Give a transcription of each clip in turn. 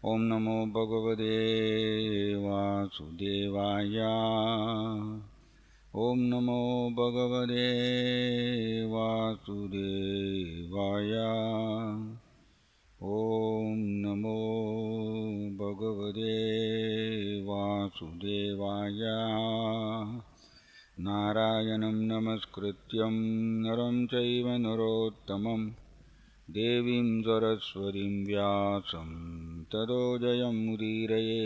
ओम नमो भगवते वासुदेवाय। ओम नमो भगवते वासुदेवाय। ओम नमो भगवते वासुदेवाय। नारायणं नमस्कृत्यं नरं चैव नरोत्तमं देवीं सरस्वतीं व्यासं ततो जयमुदीरये।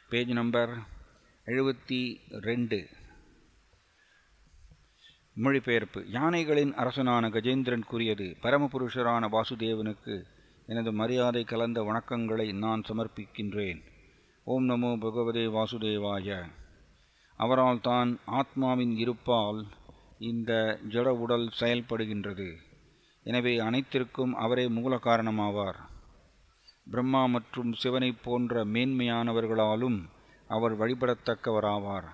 Page number 72. மொழிபெயர்ப்பு. யானைகளின் அரசனான கஜேந்திரன் கூறியது: பரமபுருஷரான வாசுதேவனுக்கு எனது மரியாதை கலந்த வணக்கங்களை நான் சமர்ப்பிக்கின்றேன். ஓம் நமோ பகவதே வாசுதேவாய. அவரால் தான் ஆத்மாவின் இருப்பால் இந்த ஜட உடல் செயல்படுகின்றது. எனவே அனைத்திற்கும் அவரே மூல காரணமாவார். பிரம்மா மற்றும் சிவனை போன்ற மேன்மையானவர்களாலும் அவர் வழிபடத்தக்கவராவார்.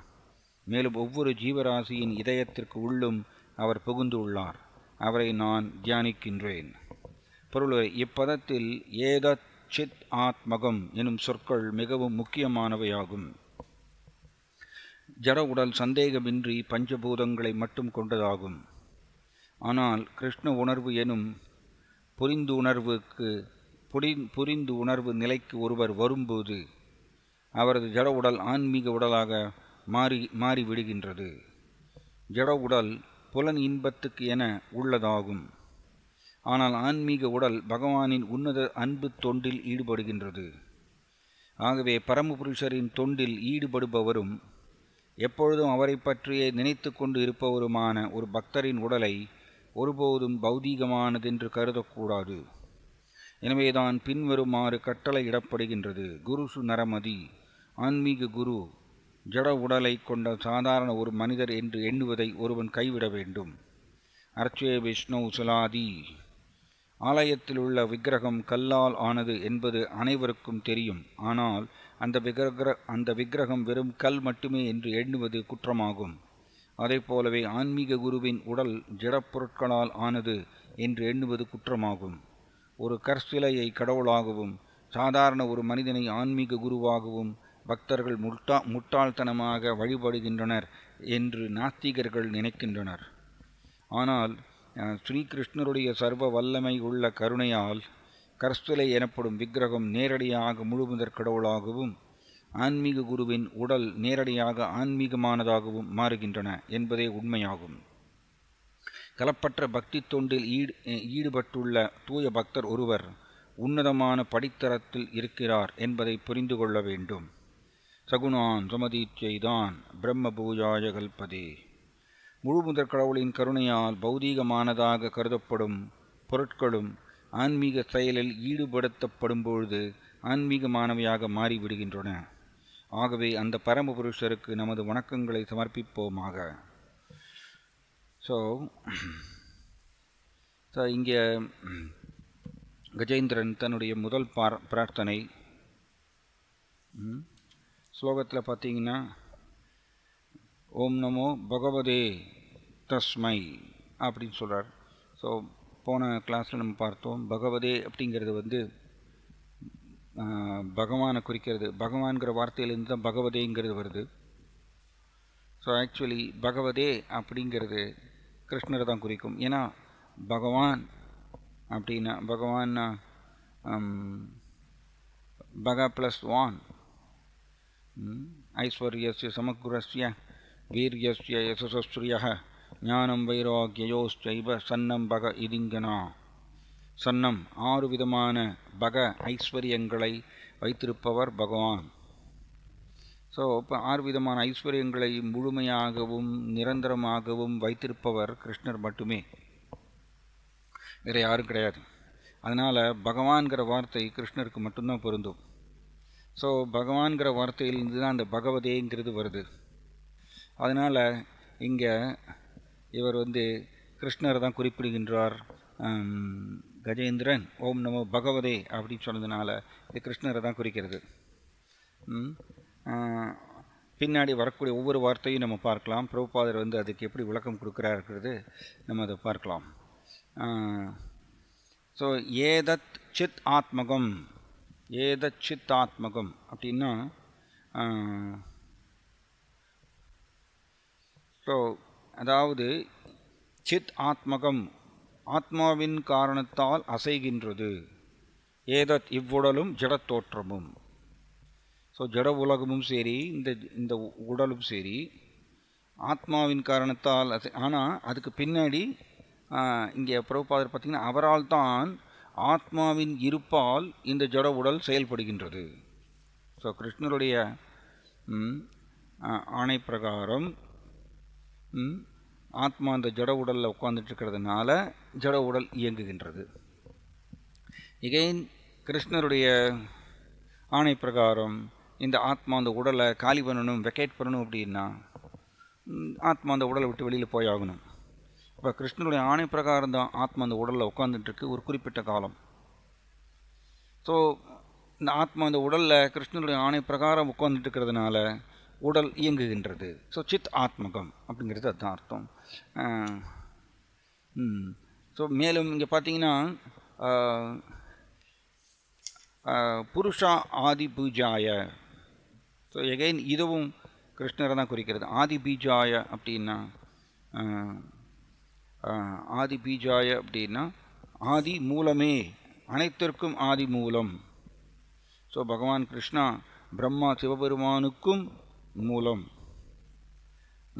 மேலும் ஒவ்வொரு ஜீவராசியின் இதயத்திற்கு உள்ளும் அவர் புகுந்துள்ளார். அவரை நான் தியானிக்கின்றேன். பொருளை இப்பதத்தில் ஏதத் சித் ஆத்மகம் எனும் சொற்கள் மிகவும் முக்கியமானவையாகும். ஜட உடல் சந்தேகமின்றி பஞ்சபூதங்களை மட்டும் கொண்டதாகும். ஆனால் கிருஷ்ண உணர்வு எனும் புரிந்து உணர்வு நிலைக்கு ஒருவர் வரும்போது அவரது ஜட உடல் ஆன்மீக உடலாக மாறிவிடுகின்றது. ஜட உடல் புலன் இன்பத்துக்கு என உள்ளதாகும். ஆனால் ஆன்மீக உடல் பகவானின் உன்னத அன்பு தொண்டில் ஈடுபடுகின்றது. ஆகவே பரமபுருஷரின் தொண்டில் ஈடுபடுபவரும் எப்பொழுதும் அவரை பற்றியே நினைத்து கொண்டு இருப்பவருமான ஒரு பக்தரின் உடலை ஒருபோதும் பௌதீகமானதென்று கருதக்கூடாது. எனவேதான் பின்வருமாறு கட்டளையிடப்படுகின்றது: குருசு நரமதி. ஆன்மீக குரு ஜட உடலை கொண்ட சாதாரண ஒரு மனிதர் என்று எண்ணுவதை ஒருவன் கைவிட வேண்டும். அர்ச்சே விஷ்ணு சுலாதி. ஆலயத்தில் உள்ள விக்கிரகம் கல்லால் ஆனது என்பது அனைவருக்கும் தெரியும். ஆனால் அந்த விக்கிரகம் வெறும் கல் மட்டுமே என்று எண்ணுவது குற்றமாகும். அதே போலவே ஆன்மீக குருவின் உடல் ஜடப்பொருட்களால் ஆனது என்று எண்ணுவது குற்றமாகும். ஒரு கற்சிலையை கடவுளாகவும் சாதாரண ஒரு மனிதனை ஆன்மீக குருவாகவும் பக்தர்கள் முட்டாள்தனமாக வழிபடுகின்றனர் என்று நாஸ்திகர்கள் நினைக்கின்றனர். ஆனால் ஸ்ரீகிருஷ்ணருடைய சர்வ வல்லமை உள்ள கருணையால் கற்சிலை எனப்படும் விக்கிரகம் நேரடியாக முழுமுதற் கடவுளாகவும் ஆன்மீக குருவின் உடல் நேரடியாக ஆன்மீகமானதாகவும் மாறுகின்றன என்பதே உண்மையாகும். கலப்பற்ற பக்தி தொண்டில் ஈடுபட்டுள்ள தூய பக்தர் ஒருவர் உன்னதமான படித்தரத்தில் இருக்கிறார் என்பதை புரிந்து கொள்ள வேண்டும். சகுணான் சமதீச்சைதான் பிரம்ம பூஜாய கல்பதே. முழுமுதற் கடவுளின் கருணையால் பௌதீகமானதாக கருதப்படும் பொருட்களும் ஆன்மீக செயலில் ஈடுபடுத்தப்படும் பொழுது ஆன்மீகமானவையாக மாறிவிடுகின்றன. ஆகவே அந்த பரமபுருஷருக்கு நமது வணக்கங்களை சமர்ப்பிப்போமாக. ஸோ இங்கே கஜேந்திரன் தன்னுடைய முதல் பிரார்த்தனை ஸ்லோகத்தில் பார்த்தீங்கன்னா, ஓம் நமோ பகவதே தஸ்மை அப்படின்னு சொல்கிறார். ஸோ போன கிளாஸில் நம்ம பார்த்தோம், பகவதே அப்படிங்கிறது பகவானை குறிக்கிறது. பகவான்கிற வார்த்தையிலேருந்து தான் பகவதேங்கிறது வருது. ஸோ ஆக்சுவலி பகவதே அப்படிங்கிறது கிருஷ்ணரை தான் குறிக்கும். ஏன்னா பகவான் அப்படின்னா பகவான்னா பக ப்ளஸ் வான். ஐஸ்வர்யஸ்ய சமக்குரஸ்ய வீரியஸ்ய யசஸ்ஸ்ரியா ஞானம் வைராக்யோச்சைவ சன்னம் பக இதிங்கனா. சன்னம் 6 விதமான பக ஐஸ்வர்யங்களை வைத்திருப்பவர் பகவான். ஸோ இப்போ 6 விதமான ஐஸ்வர்யங்களை முழுமையாகவும் நிரந்தரமாகவும் வைத்திருப்பவர் கிருஷ்ணர் மட்டுமே, வேறு யாரும் கிடையாது. அதனால் பகவான்கிற வார்த்தை கிருஷ்ணருக்கு மட்டும்தான் பொருந்தும். ஸோ பகவான்கிற வார்த்தையிலிருந்து தான் அந்த பகவதேங்கிறது வருது. அதனால் இங்கே இவர் கிருஷ்ணரை தான் குறிப்பிடுகின்றார். கஜேந்திரன் ஓம் நமோ பகவதே அப்படின்னு சொன்னதுனால இது கிருஷ்ணரை தான் குறிக்கிறது. பின்னாடி வரக்கூடிய ஒவ்வொரு வார்த்தையும் நம்ம பார்க்கலாம். பிரபுபாதர் அதுக்கு எப்படி விளக்கம் கொடுக்குறாருக்கிறது நம்ம அதை பார்க்கலாம். ஸோ ஏதத் சித் ஆத்மகம். ஏதச்சித் ஆத்மகம் அப்படின்னா ஸோ அதாவது சித் ஆத்மகம் ஆத்மாவின் காரணத்தால் அசைகின்றது. ஏதத் இவ்வுடலும் ஜடத்தோற்றமும். ஸோ ஜட உலகமும் சரி இந்த உடலும் சரி ஆத்மாவின் காரணத்தால் ஆனால் அதுக்கு பின்னாடி இங்கே பிரபுபாதர் பார்த்திங்கன்னா அவரால் தான் ஆத்மாவின் இருப்பால் இந்த ஜட உடல் செயல்படுகின்றது. ஸோ கிருஷ்ணருடைய ஆணை பிரகாரம் ஆத்மா அந்த ஜட உடலில் உட்கார்ந்துட்டு இருக்கிறதுனால ஜட உடல் இயங்குகின்றது. எகைன் கிருஷ்ணருடைய ஆணை பிரகாரம் இந்த ஆத்மா அந்த உடலை காலி பண்ணணும், வெக்கேட் பண்ணணும் அப்படின்னா ஆத்மா அந்த உடலை விட்டு வெளியில் போயாகணும். அப்போ கிருஷ்ணருடைய ஆணை பிரகாரம் தான் ஆத்மா அந்த உடலில் உட்காந்துட்டுருக்கு ஒரு குறிப்பிட்ட காலம். ஸோ இந்த ஆத்மா அந்த உடலில் கிருஷ்ணருடைய ஆணை பிரகாரம் உட்காந்துட்டு இருக்கிறதுனால உடல் இயங்குகின்றது. ஸோ சித் ஆத்மகம் அப்படிங்கிறது அதுதான் அர்த்தம். ஸோ மேலும் இங்கே பார்த்தீங்கன்னா புருஷா ஆதி பூஜாய. ஸோ எகைன் இதுவும் கிருஷ்ணரை தான் குறிக்கிறது. ஆதி பீஜாய அப்படின்னா ஆதி பீஜாய அப்படின்னா ஆதி மூலமே, அனைத்திற்கும் ஆதி மூலம். ஸோ பகவான் கிருஷ்ணா பிரம்மா சிவபெருமானுக்கும் மூலம்,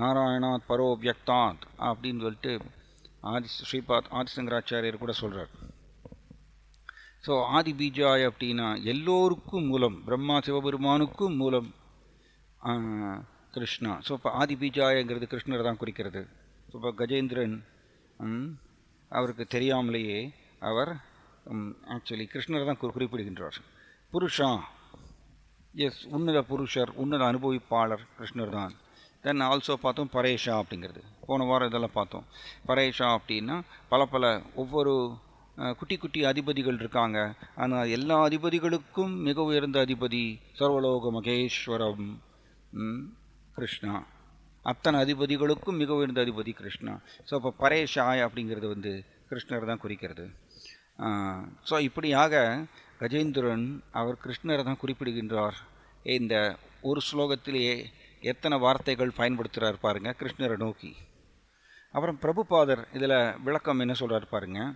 நாராயணாத் பரோ வியக்தாத் அப்படின்னு சொல்லிட்டு ஸ்ரீபாத் ஆதிசங்கராச்சாரியர் கூட சொல்கிறார். ஸோ ஆதி பீஜாய அப்படின்னா எல்லோருக்கும் மூலம், பிரம்மா சிவபெருமானுக்கும் மூலம் கிருஷ்ணா. ஸோ இப்போ ஆதி பீஜாயங்கிறது கிருஷ்ணரை தான் குறிக்கிறது. ஸோ இப்போ கஜேந்திரன் அவருக்கு தெரியாமலேயே அவர் ஆக்சுவலி கிருஷ்ணரை தான் குறிப்பிடுகின்றார். புருஷா, எஸ், உன்னத புருஷர், உன்னத அனுபவிப்பாளர் கிருஷ்ணர் தான். தென் ஆல்சோ பார்த்தோம் பரேஷா அப்படிங்கிறது, போன வாரம் இதெல்லாம் பார்த்தோம். பரேஷா அப்படின்னா பல ஒவ்வொரு குட்டி குட்டி அதிபதிகள் இருக்காங்க. ஆனால் எல்லா அதிபதிகளுக்கும் மிக உயர்ந்த அதிபதி சர்வலோக மகேஸ்வரம் கிருஷ்ணா. அத்தனை அதிபதிகளுக்கும் மிக உயர்ந்த அதிபதி கிருஷ்ணா. ஸோ இப்போ பரேஷாய் அப்படிங்கிறது கிருஷ்ணர் தான் குறிக்கிறது. ஸோ இப்படியாக கஜேந்திரன் அவர் கிருஷ்ணரை தான் குறிப்பிடுகின்றார். இந்த ஒரு ஸ்லோகத்திலேயே எத்தனை வார்த்தைகள் பயன்படுத்துகிறார் பாருங்கள் கிருஷ்ணரை நோக்கி. அப்புறம் பிரபுபாதர் இதில் விளக்கம் என்ன சொல்கிறார் பாருங்கள்.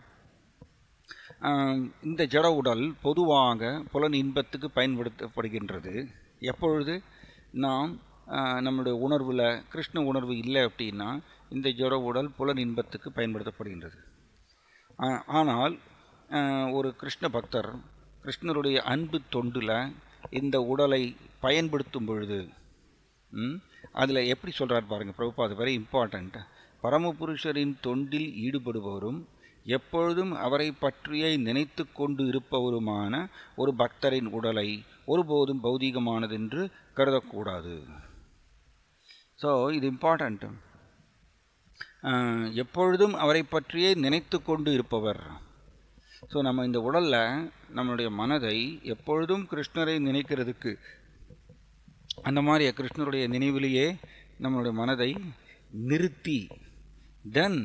இந்த ஜட உடல் பொதுவாக புலன் இன்பத்துக்கு பயன்படுத்தப்படுகின்றது. எப்பொழுது நாம் நம்முடைய உணர்வில் கிருஷ்ண உணர்வு இல்லை அப்படின்னா இந்த ஜட உடல் புலன் இன்பத்துக்கு பயன்படுத்தப்படுகின்றது. ஆனால் ஒரு கிருஷ்ண பக்தர் கிருஷ்ணருடைய அன்பு தொண்டில் இந்த உடலை பயன்படுத்தும் பொழுது அதில் எப்படி சொல்கிறார் பாருங்கள் பிரபுபாத், வெரி இம்பார்ட்டண்ட். பரமபுருஷரின் தொண்டில் ஈடுபடுபவரும் எப்பொழுதும் அவரை பற்றியே நினைத்து கொண்டு இருப்பவருமான ஒரு பக்தரின் உடலை ஒருபோதும் பௌதீகமானதென்று கருதக்கூடாது. ஸோ இது இம்பார்ட்டண்ட். எப்பொழுதும் அவரை பற்றியே நினைத்து கொண்டு இருப்பவர். ஸோ நம்ம இந்த உடலில் நம்மளுடைய மனதை எப்பொழுதும் கிருஷ்ணரை நினைக்கிறதுக்கு, அந்த மாதிரி கிருஷ்ணருடைய நினைவிலேயே நம்மளுடைய மனதை நிறுத்தி தென்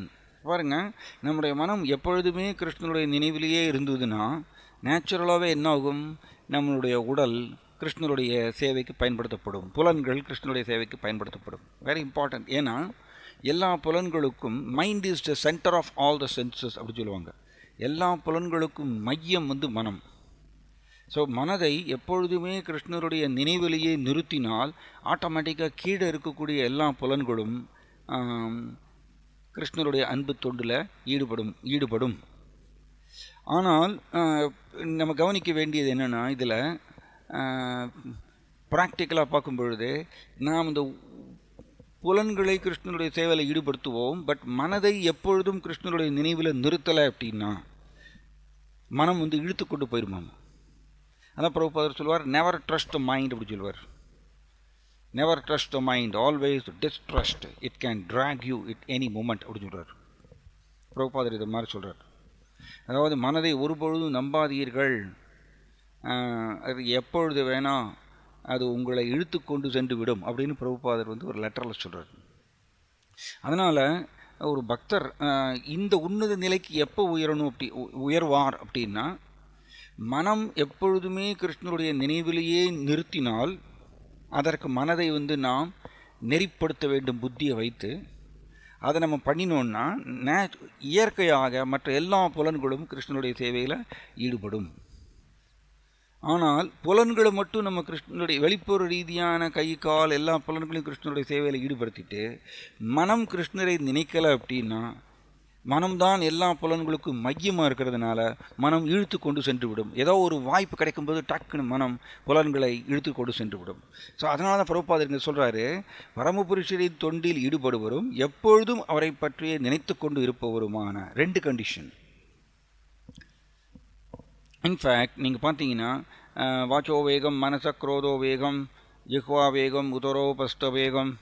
பாருங்கள், நம்முடைய மனம் எப்பொழுதுமே கிருஷ்ணருடைய நினைவிலேயே இருந்ததுன்னா நேச்சுரலாகவே என்ன ஆகும், நம்மளுடைய உடல் கிருஷ்ணருடைய சேவைக்கு பயன்படுத்தப்படும், புலன்கள் கிருஷ்ணருடைய சேவைக்கு பயன்படுத்தப்படும். Very important. ஏன்னா எல்லா புலன்களுக்கும் mind is the centre of all the senses அப்படி சொல்லுவாங்க. எல்லா புலன்களுக்கும் மையம் மனம். ஸோ மனதை எப்பொழுதுமே கிருஷ்ணருடைய நினைவிலேயே நிறுத்தினால் ஆட்டோமேட்டிக்காக கீழே இருக்கக்கூடிய எல்லா புலன்களும் கிருஷ்ணருடைய அன்பு தொண்டில் ஈடுபடும். ஆனால் நம்ம கவனிக்க வேண்டியது என்னென்னா, இதில் ப்ராக்டிக்கலாக பார்க்கும் பொழுது நாம் இந்த புலன்களை கிருஷ்ணனுடைய சேவையில் ஈடுபடுத்துவோம். பட் மனதை எப்பொழுதும் கிருஷ்ணனுடைய நினைவில் நிறுத்தலை அப்படின்னா மனம் இழுத்து கொண்டு போயிருமாம். அதான் பிரபுபாதர் சொல்லுவார், நெவர் ட்ரஸ்ட் த மைண்ட் அப்படி சொல்லுவார். Never trust the mind, always distrust, it can drag you it any moment அப்படின்னு சொல்கிறார் பிரபுபாதர். இது மாதிரி சொல்கிறார். அதாவது மனதை ஒருபொழுதும் நம்பாதீர்கள், அது எப்பொழுது வேணால் அது உங்களை இழுத்து கொண்டு சென்று விடும் அப்படின்னு பிரபுபாதர் ஒரு லெட்டரில் சொல்கிறார். அதனால் ஒரு பக்தர் இந்த உன்னத நிலைக்கு எப்போ உயரணும் உயர்வார் அப்படின்னா மனம் எப்பொழுதுமே கிருஷ்ணருடைய நினைவிலேயே நிறுத்தினால் அதற்கு மனதை நாம் நெறிப்படுத்த வேண்டும் புத்தியை வைத்து. அதை நம்ம பண்ணினோன்னா இயற்கையாக மற்ற எல்லா புலன்களும் கிருஷ்ணனுடைய சேவையில் ஈடுபடும். ஆனால் புலன்களை மட்டும் நம்ம கிருஷ்ணனுடைய வெளிப்புற ரீதியான கை கால் எல்லா புலன்களையும் கிருஷ்ணனுடைய சேவையில் ஈடுபடுத்திட்டு மனம் கிருஷ்ணரை நினைக்கலை அப்படின்னா, மனம்தான் எல்லா புலன்களுக்கும் மையமாக இருக்கிறதுனால மனம் இழுத்து கொண்டு சென்று விடும். ஏதோ ஒரு வாய்ப்பு கிடைக்கும்போது டக்குன்னு மனம் புலன்களை இழுத்து கொண்டு சென்று விடும். ஸோ அதனால தான் பிரபுபாதர் சொல்கிறாரு, பரமபுருஷரின் தொண்டில் ஈடுபடுவரும் எப்பொழுதும் அவரை பற்றியே நினைத்து கொண்டு இருப்பவருமான 2 கண்டிஷன். இன்ஃபேக்ட் நீங்கள் பார்த்தீங்கன்னா வாச்சோ வேகம், மனச குரோதோ வேகம், ஜிஹ்வா வேகம், உதரோபஸ்ட வேகம்,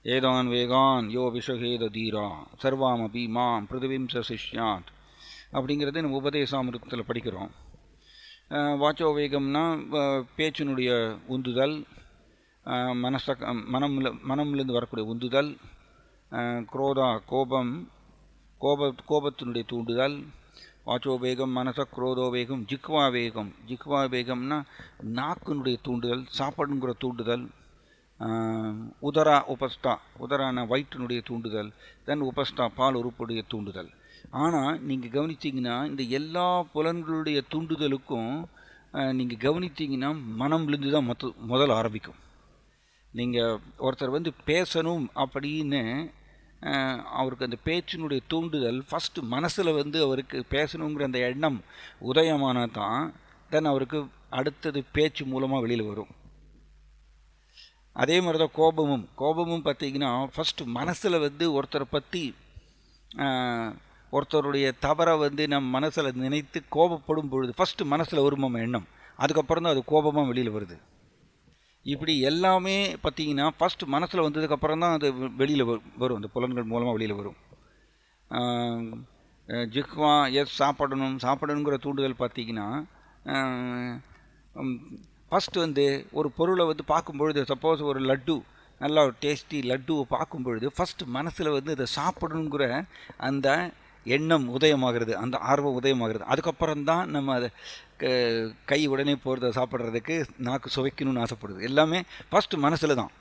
ஏதான் வேகான் யோ விஷகேத தீரா சர்வாமபி மாம் பிருதிவிம் சசிஷ்யாத் அப்படிங்கிறது நம்ம உபதேசாமிருத்தத்தில் படிக்கிறோம். வாச்சோ வேகம்னா பேச்சினுடைய உந்துதல், மனம்லேருந்து வரக்கூடிய உந்துதல், குரோதா கோபத்தினுடைய தூண்டுதல், வாச்சோ வேகம், மனச குரோதோ வேகம், ஜிக்வா வேகம்னா நாக்கினுடைய தூண்டுதல், சாப்பாடுங்கிற தூண்டுதல், உதரான வயிற்றினுடைய தூண்டுதல், தென் உபஸ்தா பால் உறுப்புடைய தூண்டுதல். ஆனால் நீங்கள் கவனித்தீங்கன்னா இந்த எல்லா புலன்களுடைய தூண்டுதலுக்கும் நீங்கள் கவனித்தீங்கன்னா மனம்லேருந்து தான் முதல் ஆரம்பிக்கும். நீங்கள் ஒருத்தர் பேசணும் அப்படின்னு அவருக்கு அந்த பேச்சினுடைய தூண்டுதல் ஃபஸ்ட்டு மனசில் அவருக்கு பேசணுங்கிற அந்த எண்ணம் உதயமானால் தான் தென் அவருக்கு அடுத்தது பேச்சு மூலமாக வெளியில் வரும். அதே மாதிரி தான் கோபமும் பார்த்தீங்கன்னா ஃபஸ்ட்டு மனசில் ஒருத்தரை பற்றி ஒருத்தருடைய தவறை நம் மனசில் நினைத்து கோபப்படும் பொழுது ஃபஸ்ட்டு மனசில் வருமா எண்ணம், அதுக்கப்புறம் தான் அது கோபமாக வெளியில் வருது. இப்படி எல்லாமே பார்த்தீங்கன்னா ஃபஸ்ட்டு மனசில் வந்ததுக்கப்புறம் தான் அது வெளியில் வரும், அந்த புலன்கள் மூலமாக வெளியில் வரும். ஜிஹ்வா சாப்பிடணுங்கிற தூண்டுதல் பார்த்தீங்கன்னா ஃபஸ்ட்டு ஒரு பொருளை பார்க்கும்பொழுது, சப்போஸ் ஒரு லட்டு, நல்லா ஒரு டேஸ்டி லட்டுவை பார்க்கும்பொழுது ஃபஸ்ட்டு மனசில் அதை சாப்பிடணுங்கிற அந்த எண்ணம் உதயமாகிறது, அந்த ஆர்வம் உதயமாகிறது. அதுக்கப்புறம் தான் நம்ம அதை கை உடனே போகிறத சாப்பிட்றதுக்கு நாக்கு சுவைக்கணும்னு ஆசைப்படுது. எல்லாமே ஃபஸ்ட்டு மனசில் தான்.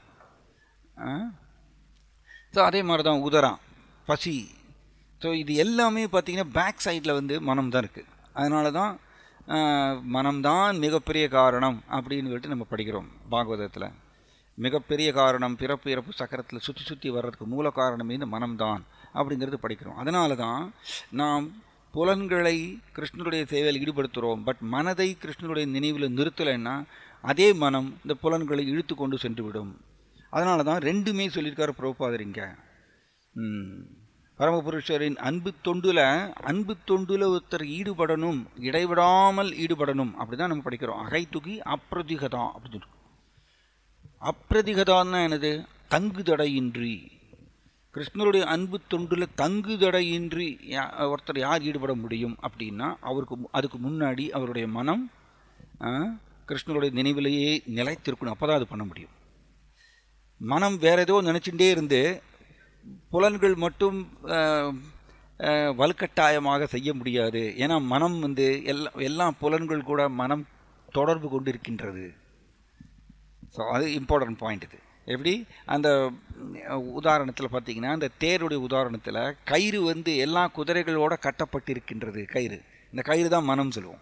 ஸோ அதே மாதிரி தான் உதரம், பசி. ஸோ இது எல்லாமே பார்த்திங்கன்னா பேக் சைடில் மனம் தான் இருக்குது. அதனால தான் மனம்தான் மிகப்பெரிய காரணம் அப்படின்னு சொல்லிட்டு நம்ம படிக்கிறோம் பாகவதத்தில். மிகப்பெரிய காரணம், பிறப்பு இறப்பு சக்கரத்தில் சுற்றி வர்றதுக்கு மூல காரணமே இந்த மனம்தான் அப்படிங்கிறது படிக்கிறோம். அதனால தான் நாம் புலன்களை கிருஷ்ணனுடைய சேவையில் ஈடுபடுத்துகிறோம். பட் மனதை கிருஷ்ணனுடைய நினைவில் நிறுத்தலைன்னா அதே மனம் இந்த புலன்களை இழுத்து கொண்டு சென்று விடும். அதனால தான் 2மே சொல்லியிருக்காரு பிரபுபாதரிங்க. பரமபுருஷரின் அன்பு தொண்டுல ஒருத்தர் ஈடுபடணும், இடைவிடாமல் ஈடுபடணும். அப்படி தான் நம்ம படிக்கிறோம். அகைத்துகி அப்பிரதிகதா அப்படின்னு இருக்கும். அப்பிரதிகதான்னா என்னது? தங்குதடையின்றி. கிருஷ்ணருடைய அன்பு தொண்டில் தங்குதடையின்றி ஒருத்தர் யார் ஈடுபட முடியும் அப்படின்னா அதுக்கு முன்னாடி அவருடைய மனம் கிருஷ்ணருடைய நினைவிலேயே நிலைத்திருக்கணும். அப்போ தான் அது பண்ண முடியும். மனம் வேற ஏதோ நினச்சிட்டே இருந்து புலன்கள் மட்டும் வலுக்கட்டாயமாக செய்ய முடியாது. ஏன்னா மனம் எல்லா புலன்கள் கூட மனம் தொடர்பு கொண்டு இருக்கின்றது. ஸோ அது இம்பார்ட்டன்ட் பாயிண்ட். இது எப்படி அந்த உதாரணத்தில் பார்த்தீங்கன்னா, அந்த தேருடைய உதாரணத்தில் கயிறு எல்லா குதிரைகளோடு கட்டப்பட்டிருக்கின்றது. இந்த கயிறு தான் மனம் சொல்லுவோம்.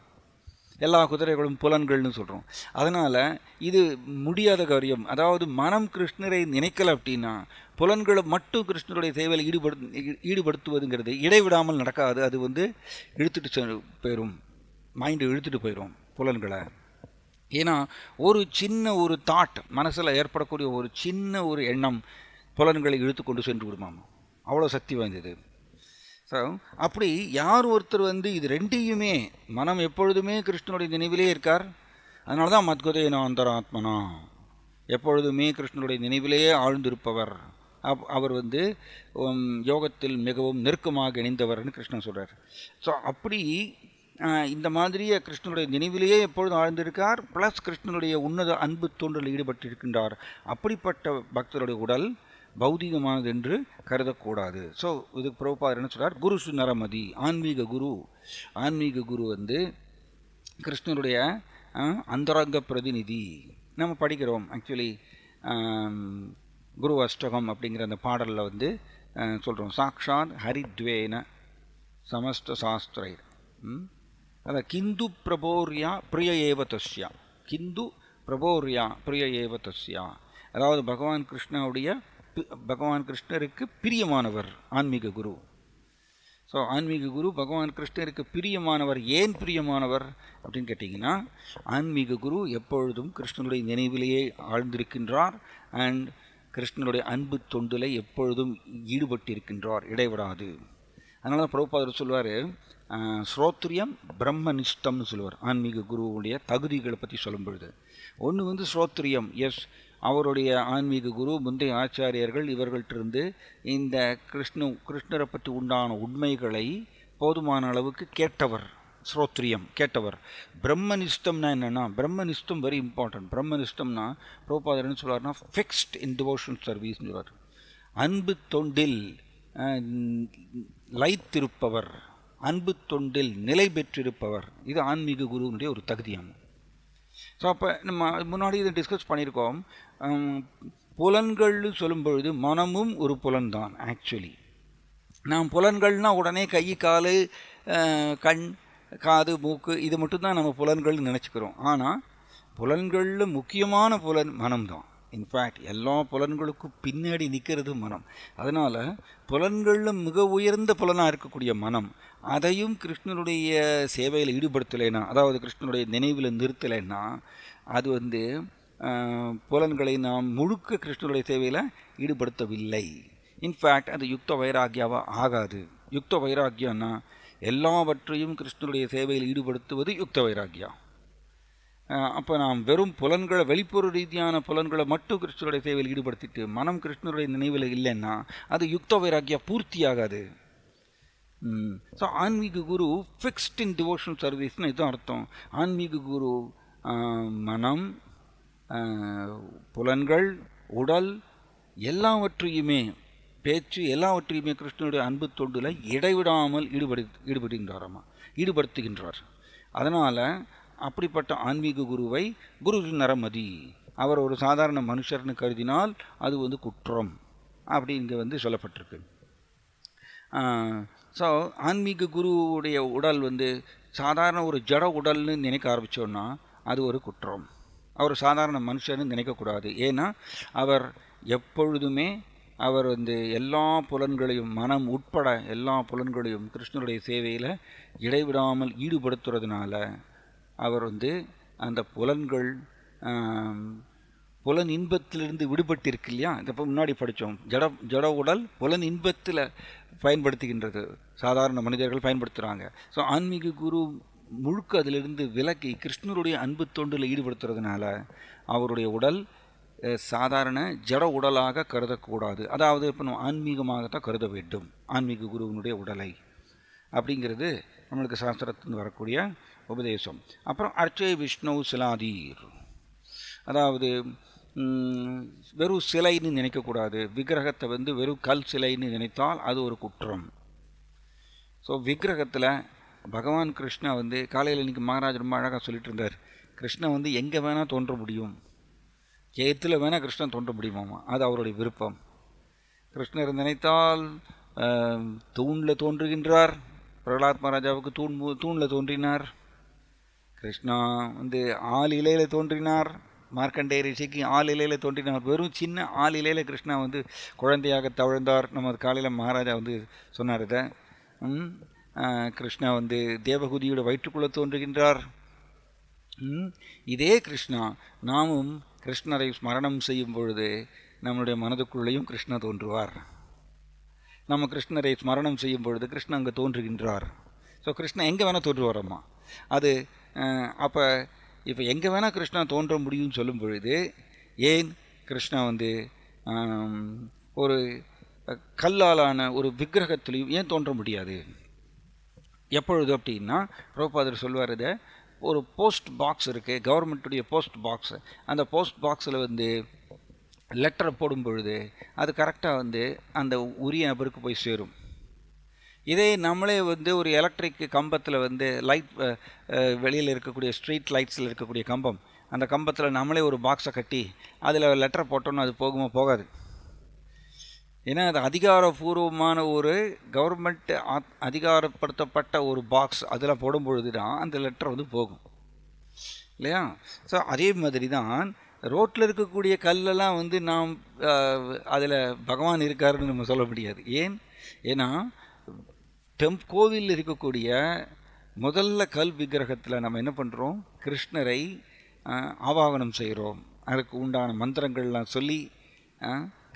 எல்லா குதிரைகளும் புலன்கள்னு சொல்கிறோம். அதனால் இது முடியாத காரியம். அதாவது மனம் கிருஷ்ணரை நினைக்கலை அப்படின்னா புலன்களை மட்டும் கிருஷ்ணருடைய சேவையில் ஈடுபடுத்துவதுங்கிறது இடைவிடாமல் நடக்காது. அது இழுத்துட்டு போயிடும், மைண்டு இழுத்துட்டு போயிடும் புலன்களை. ஏன்னா ஒரு தாட் மனசில் ஏற்படக்கூடிய ஒரு சின்ன ஒரு எண்ணம் புலன்களை இழுத்து கொண்டு சென்று விடுமாம். அவ்வளோ சக்தி வாய்ந்தது. ஸோ அப்படி யார் ஒருத்தர் இது 2யுமே, மனம் எப்பொழுதுமே கிருஷ்ணனுடைய நினைவிலே இருக்கார். அதனால தான் மத்கதேன அந்தராத்மனா, எப்பொழுதுமே கிருஷ்ணனுடைய நினைவிலேயே ஆழ்ந்திருப்பவர். அவர் யோகத்தில் மிகவும் நெருக்கமாக இணைந்தவர்னு கிருஷ்ணன் சொல்கிறார். ஸோ அப்படி இந்த மாதிரியே கிருஷ்ணனுடைய நினைவிலேயே எப்பொழுதும் ஆழ்ந்திருக்கார். ப்ளஸ் கிருஷ்ணனுடைய உன்னத அன்பு தோன்றலில் ஈடுபட்டிருக்கின்றார். அப்படிப்பட்ட பக்தருடைய உடல் பௌதிகமானது என்று கருதக்கூடாது. ஸோ இதுக்கு பிரபுபாதர் என்ன சொல்கிறார்? குரு சுநரமதி, ஆன்மீக குரு கிருஷ்ணருடைய அந்தரங்க பிரதிநிதி. நம்ம படிக்கிறோம் ஆக்சுவலி குரு அஷ்டகம் அப்படிங்கிற அந்த பாடலில் வந்து சொல்கிறோம், சாக்ஷாத் ஹரித்வேன சமஸ்த சாஸ்திரை. அதான் கிந்து பிரபோர்யா பிரிய ஏவ தஸ்யா, கிந்து பிரபோர்யா பிரிய ஏவ தஸ்யா. அதாவது பகவான் கிருஷ்ணருக்கு பிரியமானவர் ஆன்மீக குரு. ஸோ ஆன்மீக குரு பகவான் கிருஷ்ணருக்கு பிரியமானவர். ஏன் பிரியமானவர் அப்படின்னு கேட்டிங்கன்னா, ஆன்மீக குரு எப்பொழுதும் கிருஷ்ணனுடைய நினைவிலேயே ஆழ்ந்திருக்கின்றார் அண்ட் கிருஷ்ணனுடைய அன்பு தொண்டில் எப்பொழுதும் ஈடுபட்டிருக்கின்றார், இடைவிடாது. அதனால தான் பிரபுபாதர் சொல்வார், ஸ்ரோத்ரியம் பிரம்மனிஷ்டம்னு சொல்லுவார். ஆன்மீக குருவுடைய தகுதிகளை பற்றி சொல்லும் பொழுது ஒன்று வந்து ஸ்ரோத்ரியம், எஸ், அவருடைய ஆன்மீக குரு முந்தைய ஆச்சாரியர்கள் இவர்கள்ட்டிருந்து இந்த கிருஷ்ணரை பற்றி உண்டான உண்மைகளை போதுமான அளவுக்கு கேட்டவர், ஸ்ரோத்ரியம் கேட்டவர். பிரம்மனிஷ்டம்னா என்னென்னா, பிரம்மனிஷ்டம் வெரி இம்பார்ட்டன்ட். பிரம்மனிஷ்டம்னா பிரபுபாதர் என்ன சொல்வார்னா, ஃபிக்ஸ்ட் இன் டிவோஷன் சர்வீஸ்னு சொல்வார். அன்பு தொண்டில் லைத்திருப்பவர், அன்பு தொண்டில் நிலை பெற்றிருப்பவர். இது ஆன்மீக குருவினுடைய ஒரு தகுதியாகும். ஸோ அப்போ நம்ம முன்னாடி இதை டிஸ்கஸ் பண்ணியிருக்கோம். புலன்கள்னு சொல்லும் பொழுது மனமும் ஒரு புலன் தான். ஆக்சுவலி நாம் புலன்கள்னால் உடனே கை, கால், கண், காது, மூக்கு இது மட்டும்தான் நம்ம புலன்கள்னு நினச்சிக்கிறோம். ஆனால் புலன்களில் முக்கியமான புலன் மனம்தான். இன்ஃபேக்ட் எல்லா புலன்களுக்கும் பின்னாடி நிற்கிறது மனம். அதனால் புலன்களில் மிக உயர்ந்த புலனாக இருக்கக்கூடிய மனம், அதையும் கிருஷ்ணனுடைய சேவையில் ஈடுபடுத்தலைன்னா, அதாவது கிருஷ்ணனுடைய நினைவில் நிறுத்தலைன்னா, அது வந்து புலன்களை நாம் முழுக்க கிருஷ்ணனுடைய சேவையில் ஈடுபடுத்தவில்லை. இன்ஃபேக்ட் அது யுக்த வைராக்கியாவாக ஆகாது. யுக்த வைராக்கியம்னா எல்லாவற்றையும் கிருஷ்ணனுடைய சேவையில் ஈடுபடுத்துவது யுக்த வைராக்கியா. அப்போ நாம் வெறும் புலன்களை, வெளிப்புற ரீதியான புலன்களை மட்டும் கிருஷ்ணனுடைய சேவையில் ஈடுபடுத்திட்டு மனம் கிருஷ்ணனுடைய நினைவில் இல்லைன்னா அது யுக்த வைராக்கியா பூர்த்தியாகாது. ஸோ ஆன்மீக குரு ஃபிக்ஸ்ட் இன் டிவோஷன் சர்வீஸ்னு இதுதான் அர்த்தம். ஆன்மீக குரு மனம், புலன்கள், உடல் எல்லாவற்றையுமே, பேச்சு எல்லாவற்றையுமே கிருஷ்ணனுடைய அன்பு தொண்டில் இடைவிடாமல் ஈடுபடுத்துகின்றார். அதனால் அப்படிப்பட்ட ஆன்மீக குருவை குரு நரமதி, அவர் ஒரு சாதாரண மனுஷர்னு கருதினால் அது வந்து குற்றம் அப்படி இங்கே வந்து சொல்லப்பட்டிருக்கு. ஸோ ஆன்மீக குருவுடைய உடல் வந்து சாதாரண ஒரு ஜட உடல்னு நினைக்க ஆரம்பித்தோன்னா அது ஒரு குற்றம். அவர் சாதாரண மனுஷன்னு நினைக்கக்கூடாது. ஏன்னா அவர் எப்பொழுதுமே அவர் வந்து எல்லா புலன்களையும், மனம் உட்பட எல்லா புலன்களையும் கிருஷ்ணனுடைய சேவையில் இடைவிடாமல் ஈடுபடுத்துறதுனால அவர் வந்து அந்த புலன்கள் புலன் இன்பத்திலிருந்து விடுபட்டிருக்கு இல்லையா. இப்போ முன்னாடி படித்தோம், ஜட உடல் புலன் இன்பத்தில் பயன்படுத்துகின்றது, சாதாரண மனிதர்கள் பயன்படுத்துகிறாங்க. ஸோ ஆன்மீக குரு முழுக்க அதிலிருந்து விலக்கி கிருஷ்ணருடைய அன்பு தொண்டில் ஈடுபடுத்துறதுனால அவருடைய உடல் சாதாரண ஜட உடலாக கருதக்கூடாது. அதாவது இப்போ நம்ம ஆன்மீகமாகத்தான் கருத வேண்டும் ஆன்மீக குருவினுடைய உடலை அப்படிங்கிறது நம்மளுக்கு சாஸ்திரத்திலிருந்து வரக்கூடிய உபதேசம். அப்புறம் அர்ச்சை விஷ்ணு சிலாதீர், அதாவது வெறும் சிலைன்னு நினைக்கக்கூடாது. விக்கிரகத்தை வந்து வெறும் கல் சிலைன்னு நினைத்தால் அது ஒரு குற்றம். ஸோ விக்கிரகத்தில் பகவான் கிருஷ்ணா வந்து காலையில் இன்றைக்கி மகாராஜ் ரொம்ப அழகாக சொல்லிட்டு இருந்தார், கிருஷ்ணன் வந்து எங்கே வேணால் தோன்ற முடியும், ஜெயத்தில் வேணால் கிருஷ்ணன் தோன்ற முடியுமாமா, அது அவருடைய விருப்பம். கிருஷ்ணர் நினைத்தால் தூணில் தோன்றுகின்றார். பிரகலாத் மகாராஜாவுக்கு தூணில் தோன்றினார். கிருஷ்ணா வந்து ஆள் இலையில் தோன்றினார். மார்க்கண்டேய ரிஷிக்கு ஆள் இலையில் தோன்றினார். வெறும் சின்ன ஆள் இலையில் கிருஷ்ணா வந்து குழந்தையாக தவழ்ந்தார். நம்ம காலையில் மகாராஜா வந்து சொன்னார் இதை. கிருஷ்ணா வந்து தேவகுதியோட வயிற்றுக்குள்ளே தோன்றுகின்றார். இதே கிருஷ்ணா நாமும் கிருஷ்ணரை ஸ்மரணம் செய்யும் பொழுது நம்மளுடைய மனதுக்குள்ளேயும் கிருஷ்ணா தோன்றுவார். நம்ம கிருஷ்ணரை ஸ்மரணம் செய்யும் பொழுது கிருஷ்ணா அங்கே தோன்றுகின்றார். ஸோ கிருஷ்ணா எங்கே வேணால் தோன்றுவாரம்மா. அது அப்போ இப்போ எங்கே வேணால் கிருஷ்ணா தோன்ற முடியும்னு சொல்லும் பொழுது ஏன் கிருஷ்ணா வந்து ஒரு கல்லாலான ஒரு விக்கிரகத்திலையும் ஏன் தோன்ற முடியாது? எப்பொழுது அப்படின்னா பிரபுபாதர் சொல்வார், இதை ஒரு போஸ்ட் பாக்ஸ் இருக்குது, கவர்மெண்ட்டுடைய போஸ்ட் பாக்ஸ். அந்த போஸ்ட் பாக்ஸில் வந்து லெட்டரை போடும் பொழுது அது கரெக்டாக வந்து அந்த உரிய நபருக்கு போய் சேரும். இதே நம்மளே வந்து ஒரு எலக்ட்ரிக் கம்பத்தில் வந்து லைட் வெளியில் இருக்கக்கூடிய ஸ்ட்ரீட் லைட்ஸில் இருக்கக்கூடிய கம்பம், அந்த கம்பத்தில் நம்மளே ஒரு பாக்ஸை கட்டி அதில் லெட்டரை போட்டோம்னா அது போகுமா? போகாது. ஏன்னா அது அதிகாரபூர்வமான ஒரு கவர்மெண்ட் அதிகாரப்படுத்தப்பட்ட ஒரு பாக்ஸ் அதில் போடும்பொழுது தான் அந்த லெட்டர் வந்து போகும் இல்லையா? ஸோ அதே மாதிரி தான் ரோட்டில் இருக்கக்கூடிய கல்லெல்லாம் வந்து நாம் அதில் பகவான் இருக்காருன்னு நம்ம சொல்ல முடியாது. ஏன்னா கோவிலில் இருக்கக்கூடிய முதல்ல கல் விக்கிரகத்தில் நம்ம என்ன பண்ணுறோம்? கிருஷ்ணரை ஆவாகனம் செய்கிறோம். அதுக்கு உண்டான மந்திரங்கள்லாம் சொல்லி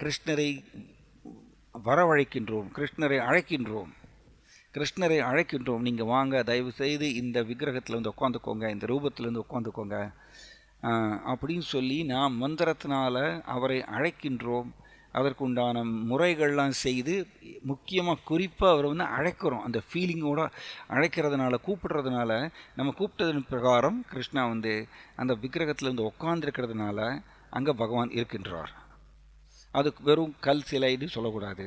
கிருஷ்ணரை வரவழைக்கின்றோம், கிருஷ்ணரை அழைக்கின்றோம். நீங்கள் வாங்க, தயவு செய்து இந்த விக்கிரகத்தில் வந்து உட்காந்துக்கோங்க, இந்த ரூபத்தில் வந்து உட்காந்துக்கோங்க அப்படின்னு சொல்லி நாம் மந்திரத்தினால் அவரை அழைக்கின்றோம். அதற்கு உண்டான முறைகள்லாம் செய்து முக்கியமாக குறிப்பாக அவரை வந்து அழைக்கிறோம். அந்த ஃபீலிங்கோடு அழைக்கிறதுனால, கூப்பிடுறதுனால, நம்ம கூப்பிட்டதன் பிரகாரம் கிருஷ்ணா வந்து அந்த விக்கிரகத்தில் வந்து உட்காந்துருக்கிறதுனால அங்கே பகவான் இருக்கின்றார். அதுக்கு வெறும் கல் சிலைன்னு சொல்லக்கூடாது.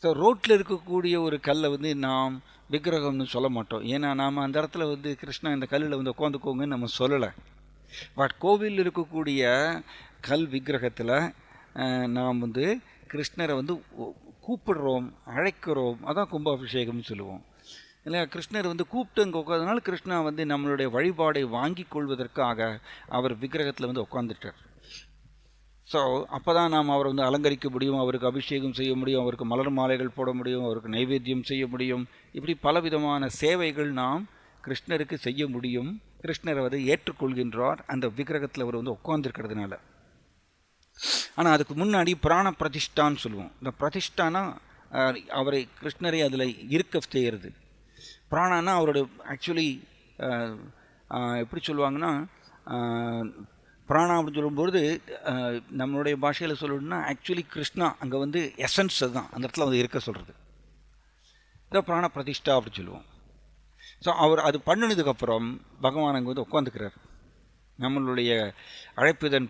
ஸோ ரோட்டில் இருக்கக்கூடிய ஒரு கல்லை வந்து நாம் விக்கிரகம்னு சொல்ல மாட்டோம். ஏன்னா நாம் அந்த இடத்துல வந்து கிருஷ்ணா இந்த கல்லில் வந்து உட்காந்துக்கோங்கன்னு நம்ம சொல்லலை. பட் கோவிலில் இருக்கக்கூடிய கல் விக்கிரகத்தில் நாம் வந்து கிருஷ்ணரை வந்து கூப்பிடுறோம், அழைக்கிறோம். அதான் கும்பாபிஷேகம்னு சொல்லுவோம் இல்லையா? கிருஷ்ணர் வந்து கூப்பிட்டு அங்கே உட்காந்தனால கிருஷ்ணா வந்து நம்மளுடைய வழிபாடை வாங்கி கொள்வதற்காக அவர் விக்கிரகத்தில் வந்து உட்காந்துட்டார். ஸோ அப்போ தான் நாம் அவரை வந்து அலங்கரிக்க முடியும், அவருக்கு அபிஷேகம் செய்ய முடியும், அவருக்கு மலர் மாலைகள் போட முடியும், அவருக்கு நைவேத்தியம் செய்ய முடியும். இப்படி பலவிதமான சேவைகள் நாம் கிருஷ்ணருக்கு செய்ய முடியும். கிருஷ்ணரை வந்து ஏற்றுக்கொள்கின்றார் அந்த விக்கிரகத்தில் அவர் வந்து உட்கார்ந்துருக்கிறதுனால. ஆனால் அதுக்கு முன்னாடி பிராண பிரதிஷ்டான்னு சொல்லுவோம். இந்த பிரதிஷ்டானா அவரை கிருஷ்ணரை அதில் இருக்க செய்கிறது. பிராணானா அவரோட ஆக்சுவலி எப்படி சொல்லுவாங்கன்னா, பிராணா அப்படின்னு சொல்லும்போது நம்மளுடைய பாஷையில் சொல்லணும்னா ஆக்சுவலி கிருஷ்ணா அங்கே வந்து எசன்ஸ் தான் அந்த இடத்துல வந்து இருக்க சொல்கிறது. இதை பிராண பிரதிஷ்டா அப்படின்னு சொல்லுவோம். ஸோ அவர் அது பண்ணினதுக்கப்புறம் பகவான் அங்கே வந்து உட்காந்துக்கிறார். நம்மளுடைய அழைப்புதன்